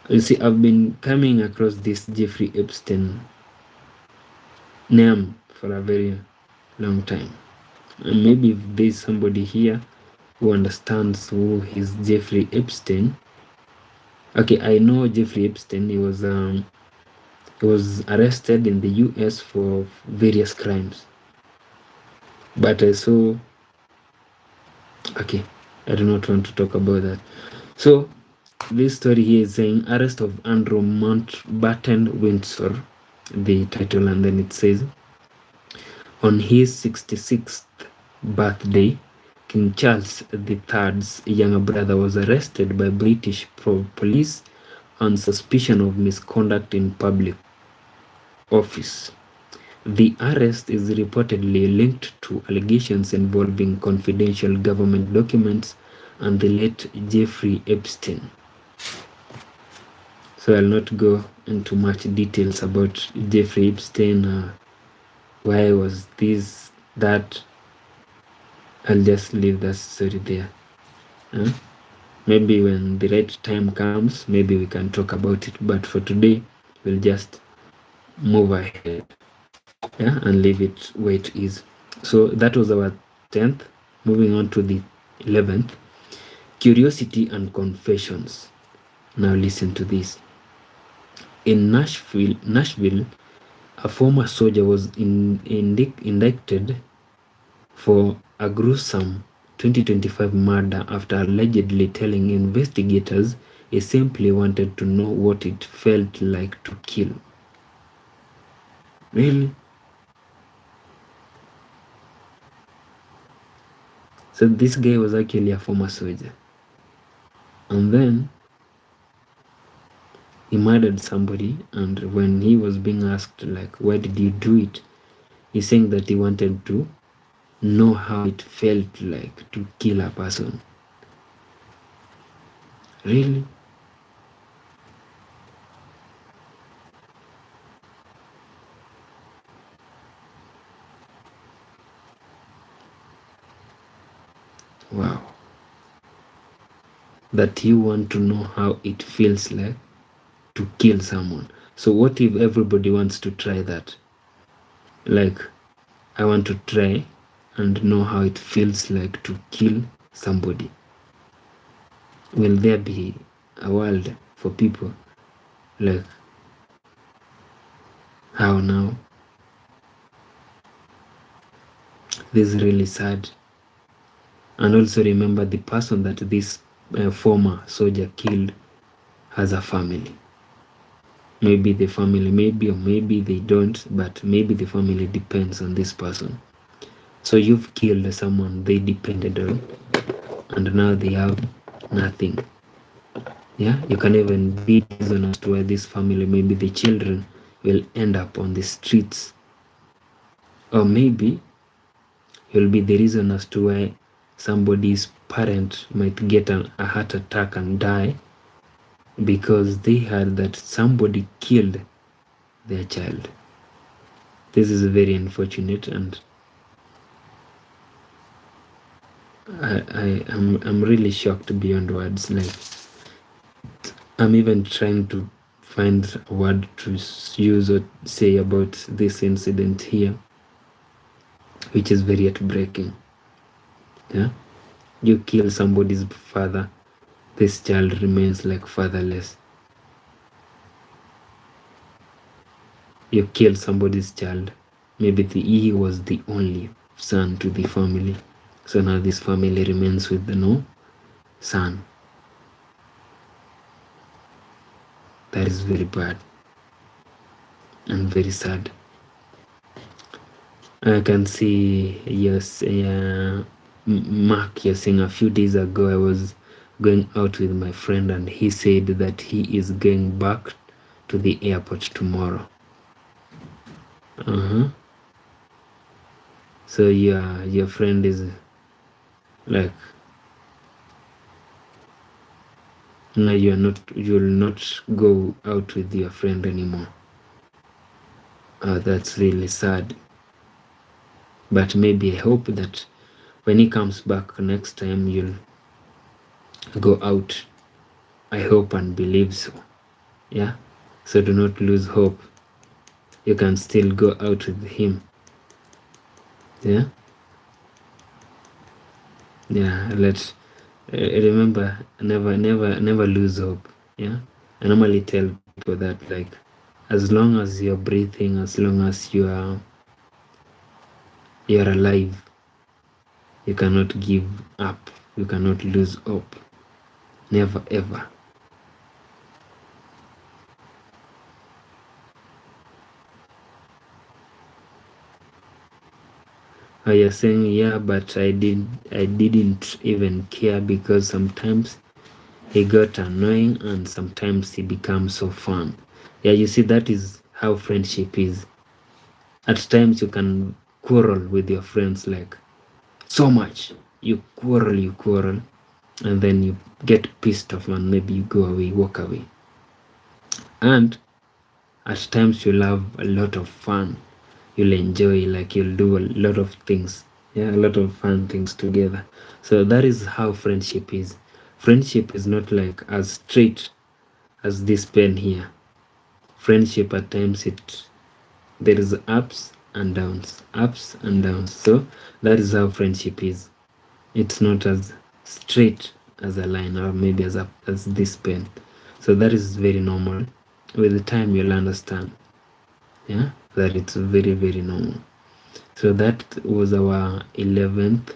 You see, I've been coming across this Jeffrey Epstein name for a very long time. And maybe if there's somebody here who understands who is Jeffrey Epstein. Okay, I know Jeffrey Epstein. He was arrested in the US for various crimes. But I saw, okay, I do not want to talk about that. So this story here is saying arrest of Andrew Mountbatten Windsor, the title, and then it says, on his 66th birthday, King Charles III's younger brother was arrested by British police on suspicion of misconduct in public office. The arrest is reportedly linked to allegations involving confidential government documents and the late Jeffrey Epstein. So I'll not go into much details about Jeffrey Epstein, why was this, that. I'll just leave that story there. Maybe when the right time comes, maybe we can talk about it. But for today, we'll just move ahead, and leave it where it is. So that was our 10th. Moving on to the 11th. Curiosity and confessions. Now listen to this. In Nashville, a former soldier was indicted for a gruesome 2025 murder after allegedly telling investigators he simply wanted to know what it felt like to kill. Really? So this guy was actually a former soldier. And then he murdered somebody, and when he was being asked, like, why did you do it? He's saying that he wanted to know how it felt like to kill a person. Really? Wow. That you want to know how it feels like to kill someone. So what if everybody wants to try that? Like, I want to try and know how it feels like to kill somebody. Will there be a world for people like how now? This is really sad. And also remember, the person that this former soldier killed has a family. Maybe the family, maybe or maybe they don't, but maybe the family depends on this person. So you've killed someone they depended on, and now they have nothing. Yeah, you can even be reason as to why this family, maybe the children, will end up on the streets. Or maybe you'll be the reason as to why somebody's parent might get a heart attack and die because they heard that somebody killed their child. This is very unfortunate, and I'm really shocked beyond words. Like, I'm even trying to find a word to use or say about this incident here, which is very heartbreaking. Yeah, you kill somebody's father, this child remains like fatherless. You kill somebody's child, maybe he was the only son to the family, so now this family remains with no son. That is very bad and very sad. I can see, yes, Mark, you're saying a few days ago I was going out with my friend and he said that he is going back to the airport tomorrow. So your friend is like, no, you'll not go out with your friend anymore. That's really sad. But maybe I hope that when he comes back next time, you'll go out. I hope and believe so. Yeah? So do not lose hope. You can still go out with him. Yeah? Yeah, let's remember, never lose hope. Yeah? I normally tell people that, like, as long as you're breathing, as long as you're alive, you cannot give up. You cannot lose hope. Never ever. You're saying, yeah, but I didn't even care because sometimes he got annoying and sometimes he becomes so fun. Yeah, you see, that is how friendship is. At times you can quarrel with your friends, like, so much. You quarrel, and then you get pissed off and maybe you go away, walk away. And at times you'll have a lot of fun. You'll enjoy, like, you'll do a lot of things. Yeah, a lot of fun things together. So that is how friendship is. Friendship is not like as straight as this pen here. Friendship at times there is ups and downs. So that is how friendship is. It's not as straight as a line, or maybe as this pen. So that is very normal. With the time you'll understand. Yeah, that it's very, very normal. So that was our 11th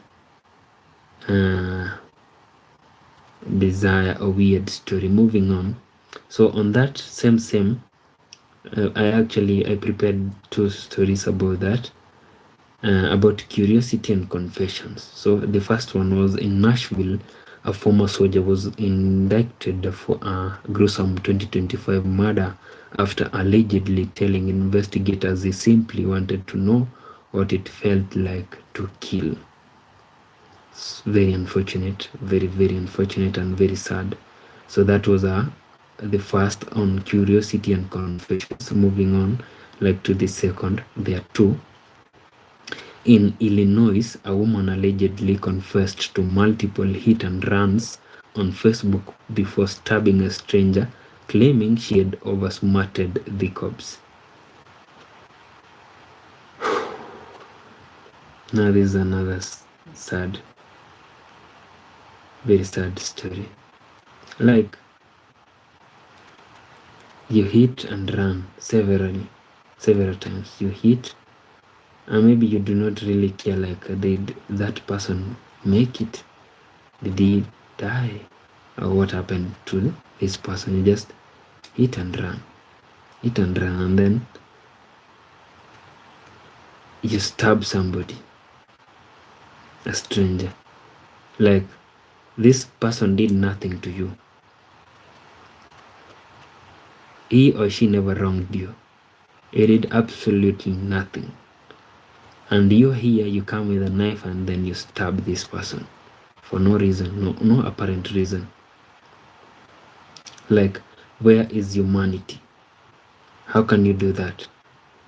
desire, a weird story. Moving on. So on that same I prepared 2 stories about that, about curiosity and confessions. So the first one was in Nashville. A former soldier was indicted for a gruesome 2025 murder after allegedly telling investigators he simply wanted to know what it felt like to kill. It's very unfortunate, very, very unfortunate and very sad. So that was the first on curiosity and confessions. Moving on, like, to the second, there are 2. In Illinois, a woman allegedly confessed to multiple hit and runs on Facebook before stabbing a stranger, claiming she had oversmarted the cops. Now this is another sad, very sad story. Like, you hit and run several times. You hit, and maybe you do not really care, like, did that person make it? Did he die? Or what happened to this person? You just hit and run, and then you stab somebody, a stranger. Like, this person did nothing to you. He or she never wronged you. He did absolutely nothing. and you're here, you come with a knife and then you stab this person for no reason, no apparent reason. Like, where is humanity? How can you do that?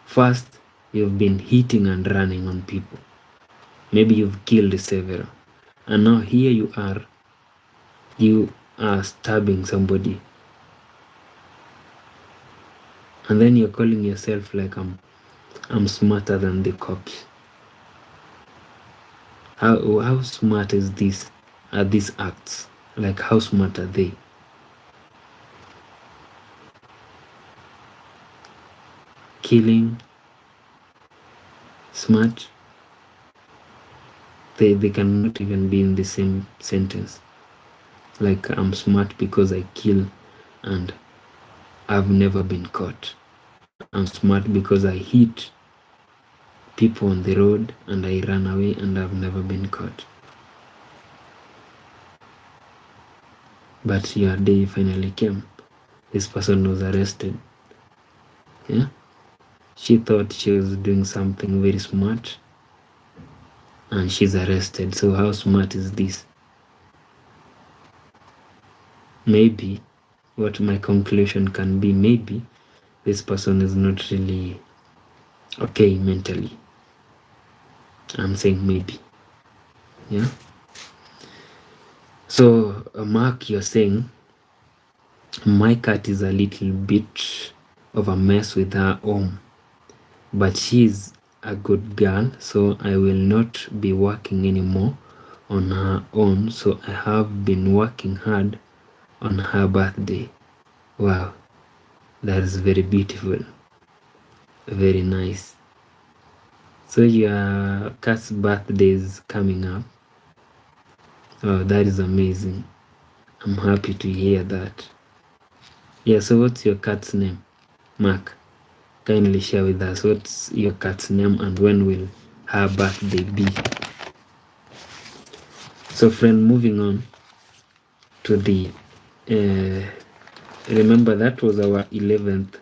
First, you've been hitting and running on people. Maybe you've killed several. And now here you are stabbing somebody. And then you're calling yourself like I'm smarter than the cops. How smart is this? Are these acts? Like, how smart are they? Killing, smart, they cannot even be in the same sentence. Like, I'm smart because I kill and I've never been caught. I'm smart because I hit people on the road and I ran away and I've never been caught. But your day finally came. This person was arrested. Yeah? She thought she was doing something very smart and she's arrested. So how smart is this? Maybe what my conclusion can be, maybe this person is not really okay mentally. I'm saying maybe. Yeah. So Mark, you're saying my cat is a little bit of a mess with her home, but she's a good girl, so I will not be working anymore on her own. So I have been working hard on her birthday. Wow, that is very beautiful, very nice. So your cat's birthday is coming up. Oh, that is amazing. I'm happy to hear that. Yeah, so what's your cat's name? Mark, kindly share with us what's your cat's name and when will her birthday be? So friend, moving on to the remember that was our 11th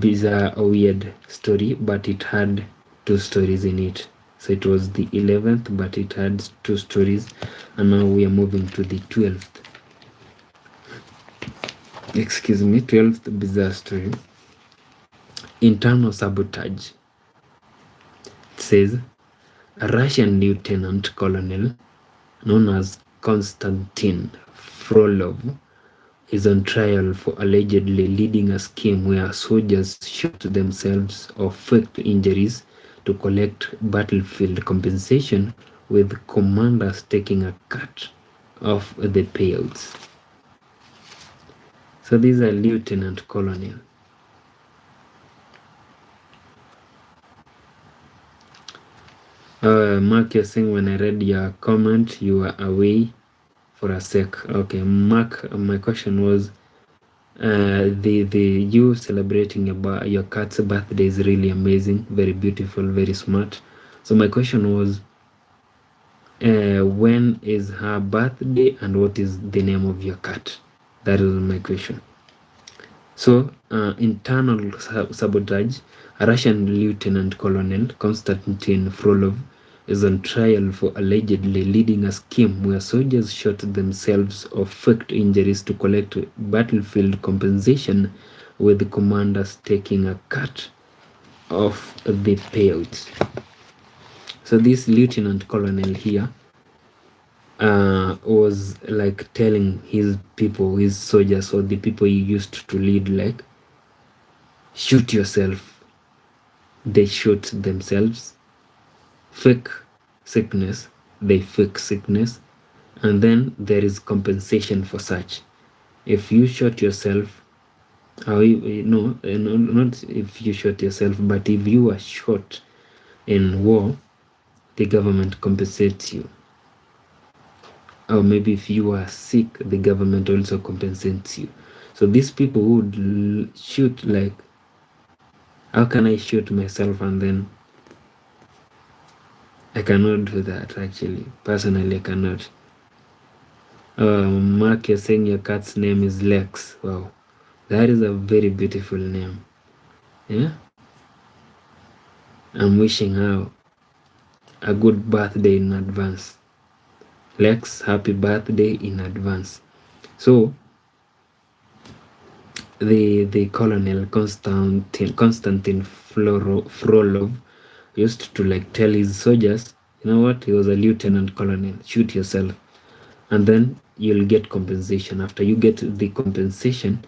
bizarre or weird story, but it had 2 stories in it. So it was the 11th, but it had 2 stories, and now we are moving to the 12th. Excuse me, 12th bizarre story. Internal sabotage. It says a Russian lieutenant colonel known as Konstantin Frolov is on trial for allegedly leading a scheme where soldiers shot themselves or faked injuries to collect battlefield compensation, with commanders taking a cut of the payouts. So these are lieutenant colonel. Mark, you're saying when I read your comment, you were away for a sec. Okay, Mark, my question was, the you celebrating your cat's birthday is really amazing, very beautiful, very smart. So my question was, when is her birthday and what is the name of your cat? That was my question. So internal sabotage. A Russian lieutenant colonel Konstantin Frolov is on trial for allegedly leading a scheme where soldiers shot themselves or faked injuries to collect battlefield compensation, with the commanders taking a cut of the payouts. So this lieutenant colonel here was like telling his people, his soldiers, or the people he used to lead, like, shoot yourself. They shoot themselves. Fake sickness, they fake sickness, and then there is compensation for such. If you shot yourself, not if you shot yourself, but if you were shot in war, the government compensates you. Or maybe if you are sick, the government also compensates you. So these people would shoot, like, how can I shoot myself and then I cannot do that, actually. Personally, I cannot. Mark, you're saying your cat's name is Lex. Wow. That is a very beautiful name. Yeah? I'm wishing her a good birthday in advance. Lex, happy birthday in advance. So the Colonel Konstantin Frolov used to like tell his soldiers, you know what, he was a lieutenant colonel, shoot yourself and then you'll get compensation. After you get the compensation,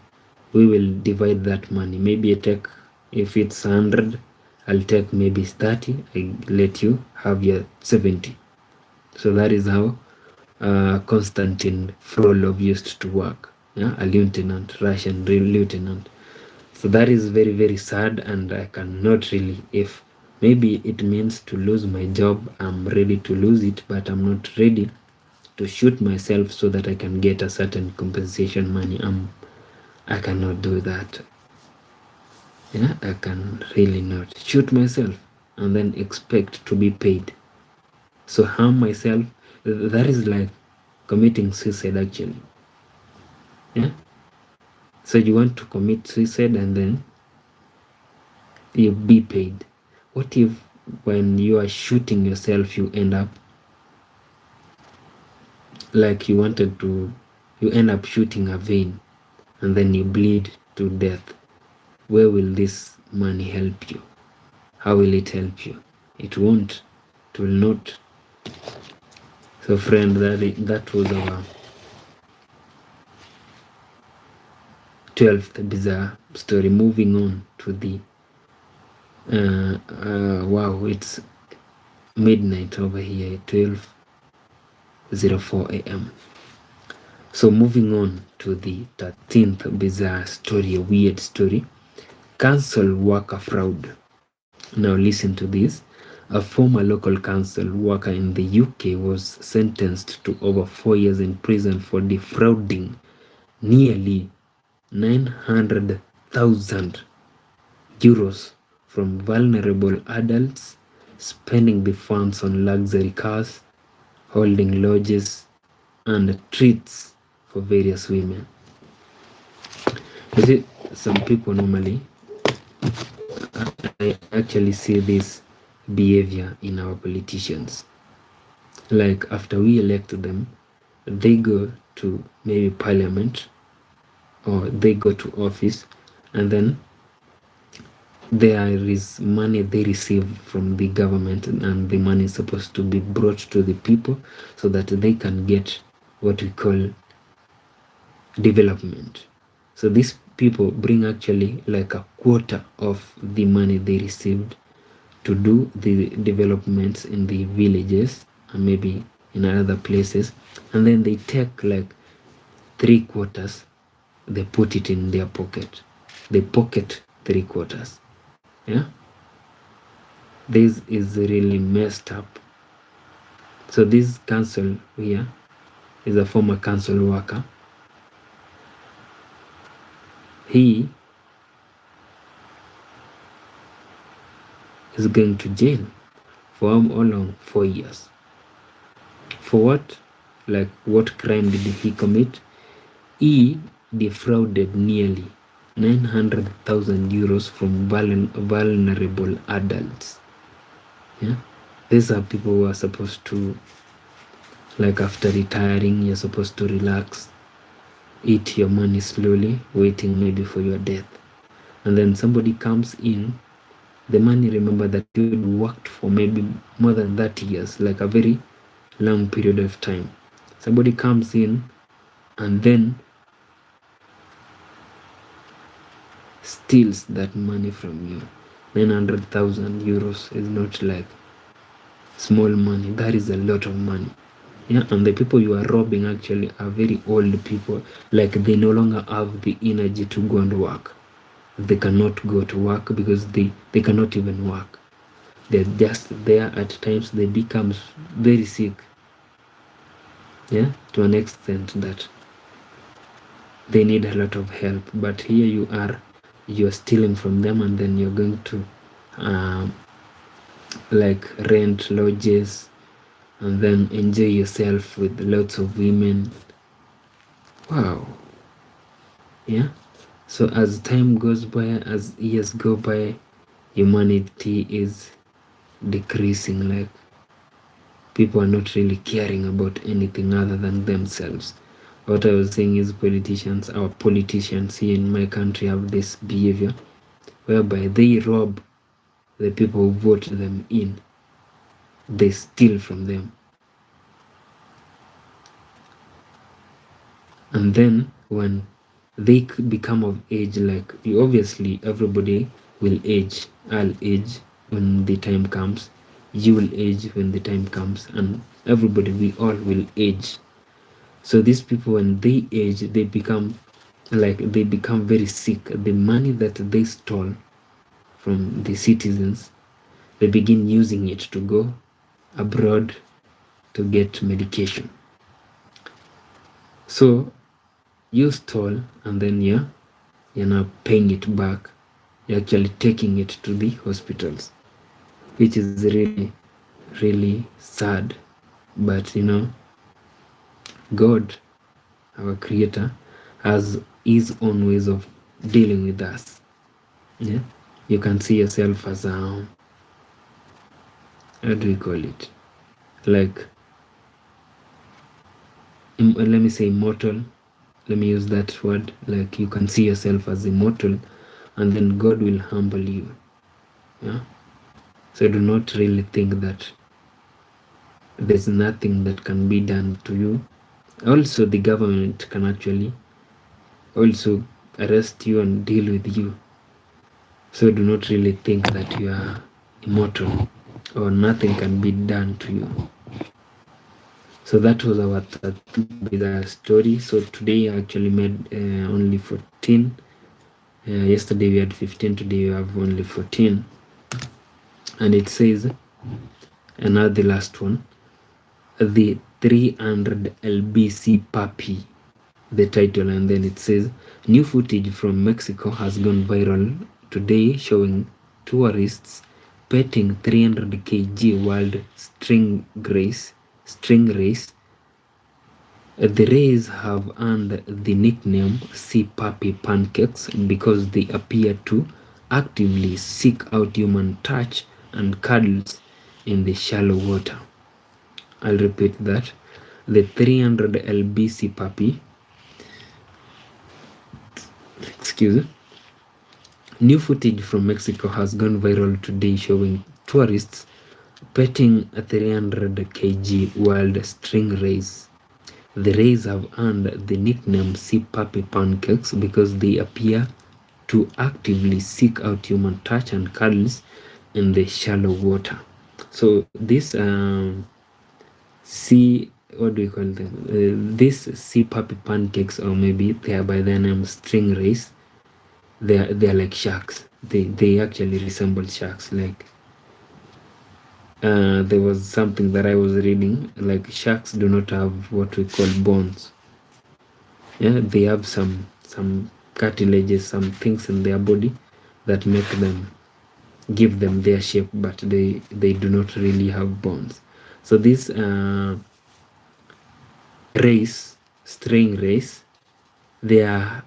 we will divide that money. Maybe I take, if it's 100, I'll take maybe 30, I let you have your 70. So that is how Konstantin Frolov used to work. Yeah, a lieutenant, Russian lieutenant. So that is very, very sad, and I cannot really, if maybe it means to lose my job, I'm ready to lose it, but I'm not ready to shoot myself so that I can get a certain compensation money. I cannot do that. Yeah, I can really not shoot myself and then expect to be paid. So harm myself, that is like committing suicide actually. Yeah. So you want to commit suicide and then you be paid. What if when you are shooting yourself you end up like you end up shooting a vein and then you bleed to death? Where will this money help you? How will it help you? It won't. It will not. So friend, that was our 12th bizarre story. Moving on to the wow, it's midnight over here, 12:04 a.m. So moving on to the 13th bizarre story, a weird story. Council worker fraud. Now listen to this. A former local council worker in the UK was sentenced to over 4 years in prison for defrauding nearly 900,000 euros from vulnerable adults, spending the funds on luxury cars, holding lodges, and treats for various women. You see, some people normally, I actually see this behavior in our politicians. Like after we elect them, they go to maybe parliament or they go to office, and then there is money they receive from the government, and the money is supposed to be brought to the people so that they can get what we call development. So these people bring actually like a quarter of the money they received to do the developments in the villages and maybe in other places, and then they take like 3/4, they put it in their pocket. They pocket 3/4. Yeah, this is really messed up. So this council here is a former council worker. He is going to jail for how long? 4 years. For what? Like what crime did he commit? He defrauded nearly 900,000 euros from vulnerable adults. Yeah, these are people who are supposed to, like after retiring, you're supposed to relax, eat your money slowly, waiting maybe for your death. And then somebody comes in, the money, remember that you worked for maybe more than 30 years, like a very long period of time. Somebody comes in and then steals that money from you. 900,000 euros is not like small money. That is a lot of money. Yeah, and the people you are robbing actually are very old people. Like they no longer have the energy to go and work. They cannot go to work because they cannot even work. They're just there. At times they become very sick. Yeah, to an extent that they need a lot of help. But here you're stealing from them, and then you're going to like rent lodges and then enjoy yourself with lots of women. Wow. Yeah. So as time goes by, as years go by, humanity is decreasing. Like, people are not really caring about anything other than themselves. What I was saying is our politicians here in my country have this behavior whereby they rob the people who vote them in. They steal from them. And then when they become of age, like, obviously everybody will age. I'll age when the time comes. You will age when the time comes. And everybody, we all will age. So these people, when they age, they become very sick. The money that they stole from the citizens, they begin using it to go abroad to get medication. So you stole, and then you're now paying it back. You're actually taking it to the hospitals, which is really, really sad. But God, our Creator, has His own ways of dealing with us. Yeah, you can see yourself as how do we call it? Like, let me say immortal. Let me use that word. Like, you can see yourself as immortal, and then God will humble you. Yeah. So do not really think that there's nothing that can be done to you. Also, the government can actually also arrest you and deal with you. So do not really think that you are immortal or nothing can be done to you. So that was our story. So today I actually made only 14. Yesterday we had 15, today we have only 14. And it says, another, the last one, the 300 lbc puppy, the title. And then it says, new footage from Mexico has gone viral today showing tourists petting 300 kg wild string race. The rays have earned the nickname sea puppy pancakes because they appear to actively seek out human touch and cuddles in the shallow water. I'll repeat that. The 300 lbc puppy, new footage from Mexico has gone viral today showing tourists petting a 300 kg wild string rays. The rays have earned the nickname sea puppy pancakes because they appear to actively seek out human touch and cuddles in the shallow water. So this sea, what do we call them? These sea puppy pancakes, or maybe they are by their name string rays. They are like sharks. They actually resemble sharks. Like, there was something that I was reading, like sharks do not have what we call bones. Yeah, they have some cartilages, some things in their body that give them their shape, but they do not really have bones. So this string rays, they are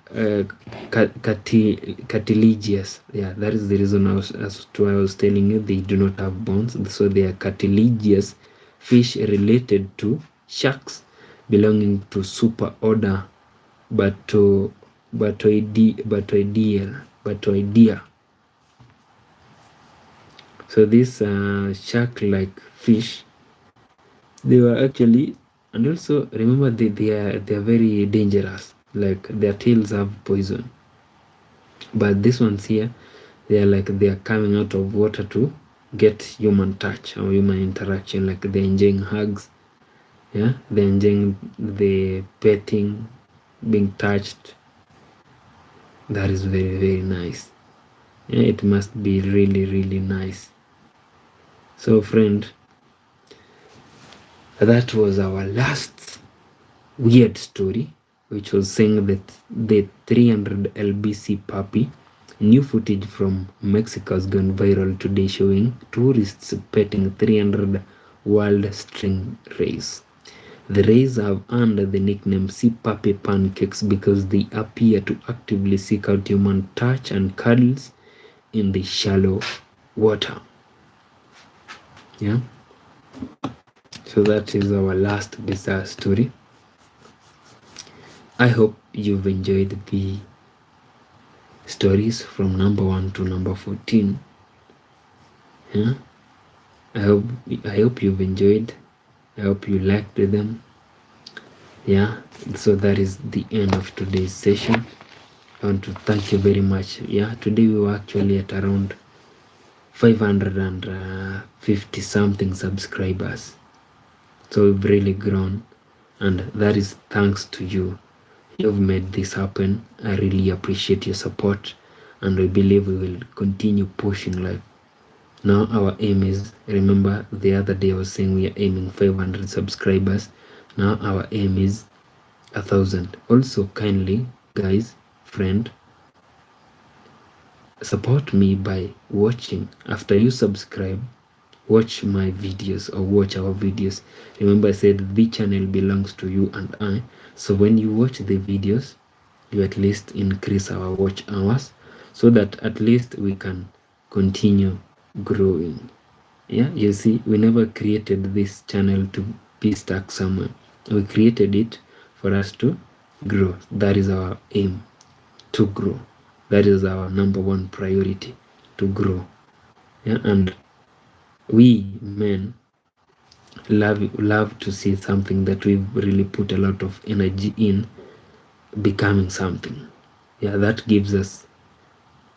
cartilaginous. Yeah, that is the reason I was telling you they do not have bones. So they are cartilaginous fish related to sharks, belonging to superorder Batoidea. So this shark-like fish, they were actually, and also remember they are very dangerous. Like, their tails have poison. But these ones here, they are coming out of water to get human touch or human interaction. Like, they're enjoying hugs. Yeah, they're enjoying the petting, being touched. That is very, very nice. Yeah, it must be really, really nice. So friend, that was our last weird story, which was saying that the 300 lbc puppy. New footage from Mexico has gone viral today showing tourists petting 300 wild string rays. The rays have earned the nickname sea puppy pancakes because they appear to actively seek out human touch and cuddles in the shallow water. Yeah, so that is our last bizarre story. I hope you've enjoyed the stories from number 1 to number 14. Yeah, I hope you've enjoyed. I hope you liked them. Yeah, so that is the end of today's session. I want to thank you very much. Yeah, today we were actually at around 550 something subscribers, so we've really grown, and that is thanks to you. You've made this happen. I really appreciate your support, and we believe we will continue pushing. Like now our aim is, remember the other day I was saying we are aiming 500 subscribers. Now our aim is 1,000. Also kindly guys, friend, support me by watching. After you subscribe, watch my videos or watch our videos. Remember I said the channel belongs to you and I, so when you watch the videos, you at least increase our watch hours, so that at least we can continue growing. Yeah, you see, we never created this channel to be stuck somewhere. We created it for us to grow. That is our aim, to grow. That is our number 1 priority, to grow. Yeah, and we men love to see something that we've really put a lot of energy in becoming something. Yeah, that gives us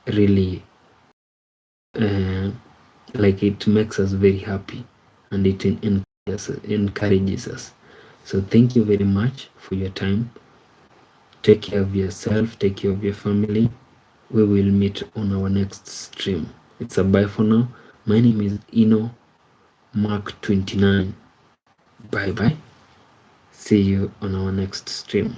really like, it makes us very happy, and it encourages us. So thank you very much for your time. Take care of yourself, take care of your family. We will meet on our next stream. It's a bye for now. My name is Ino Mark 29. Bye bye. See you on our next stream.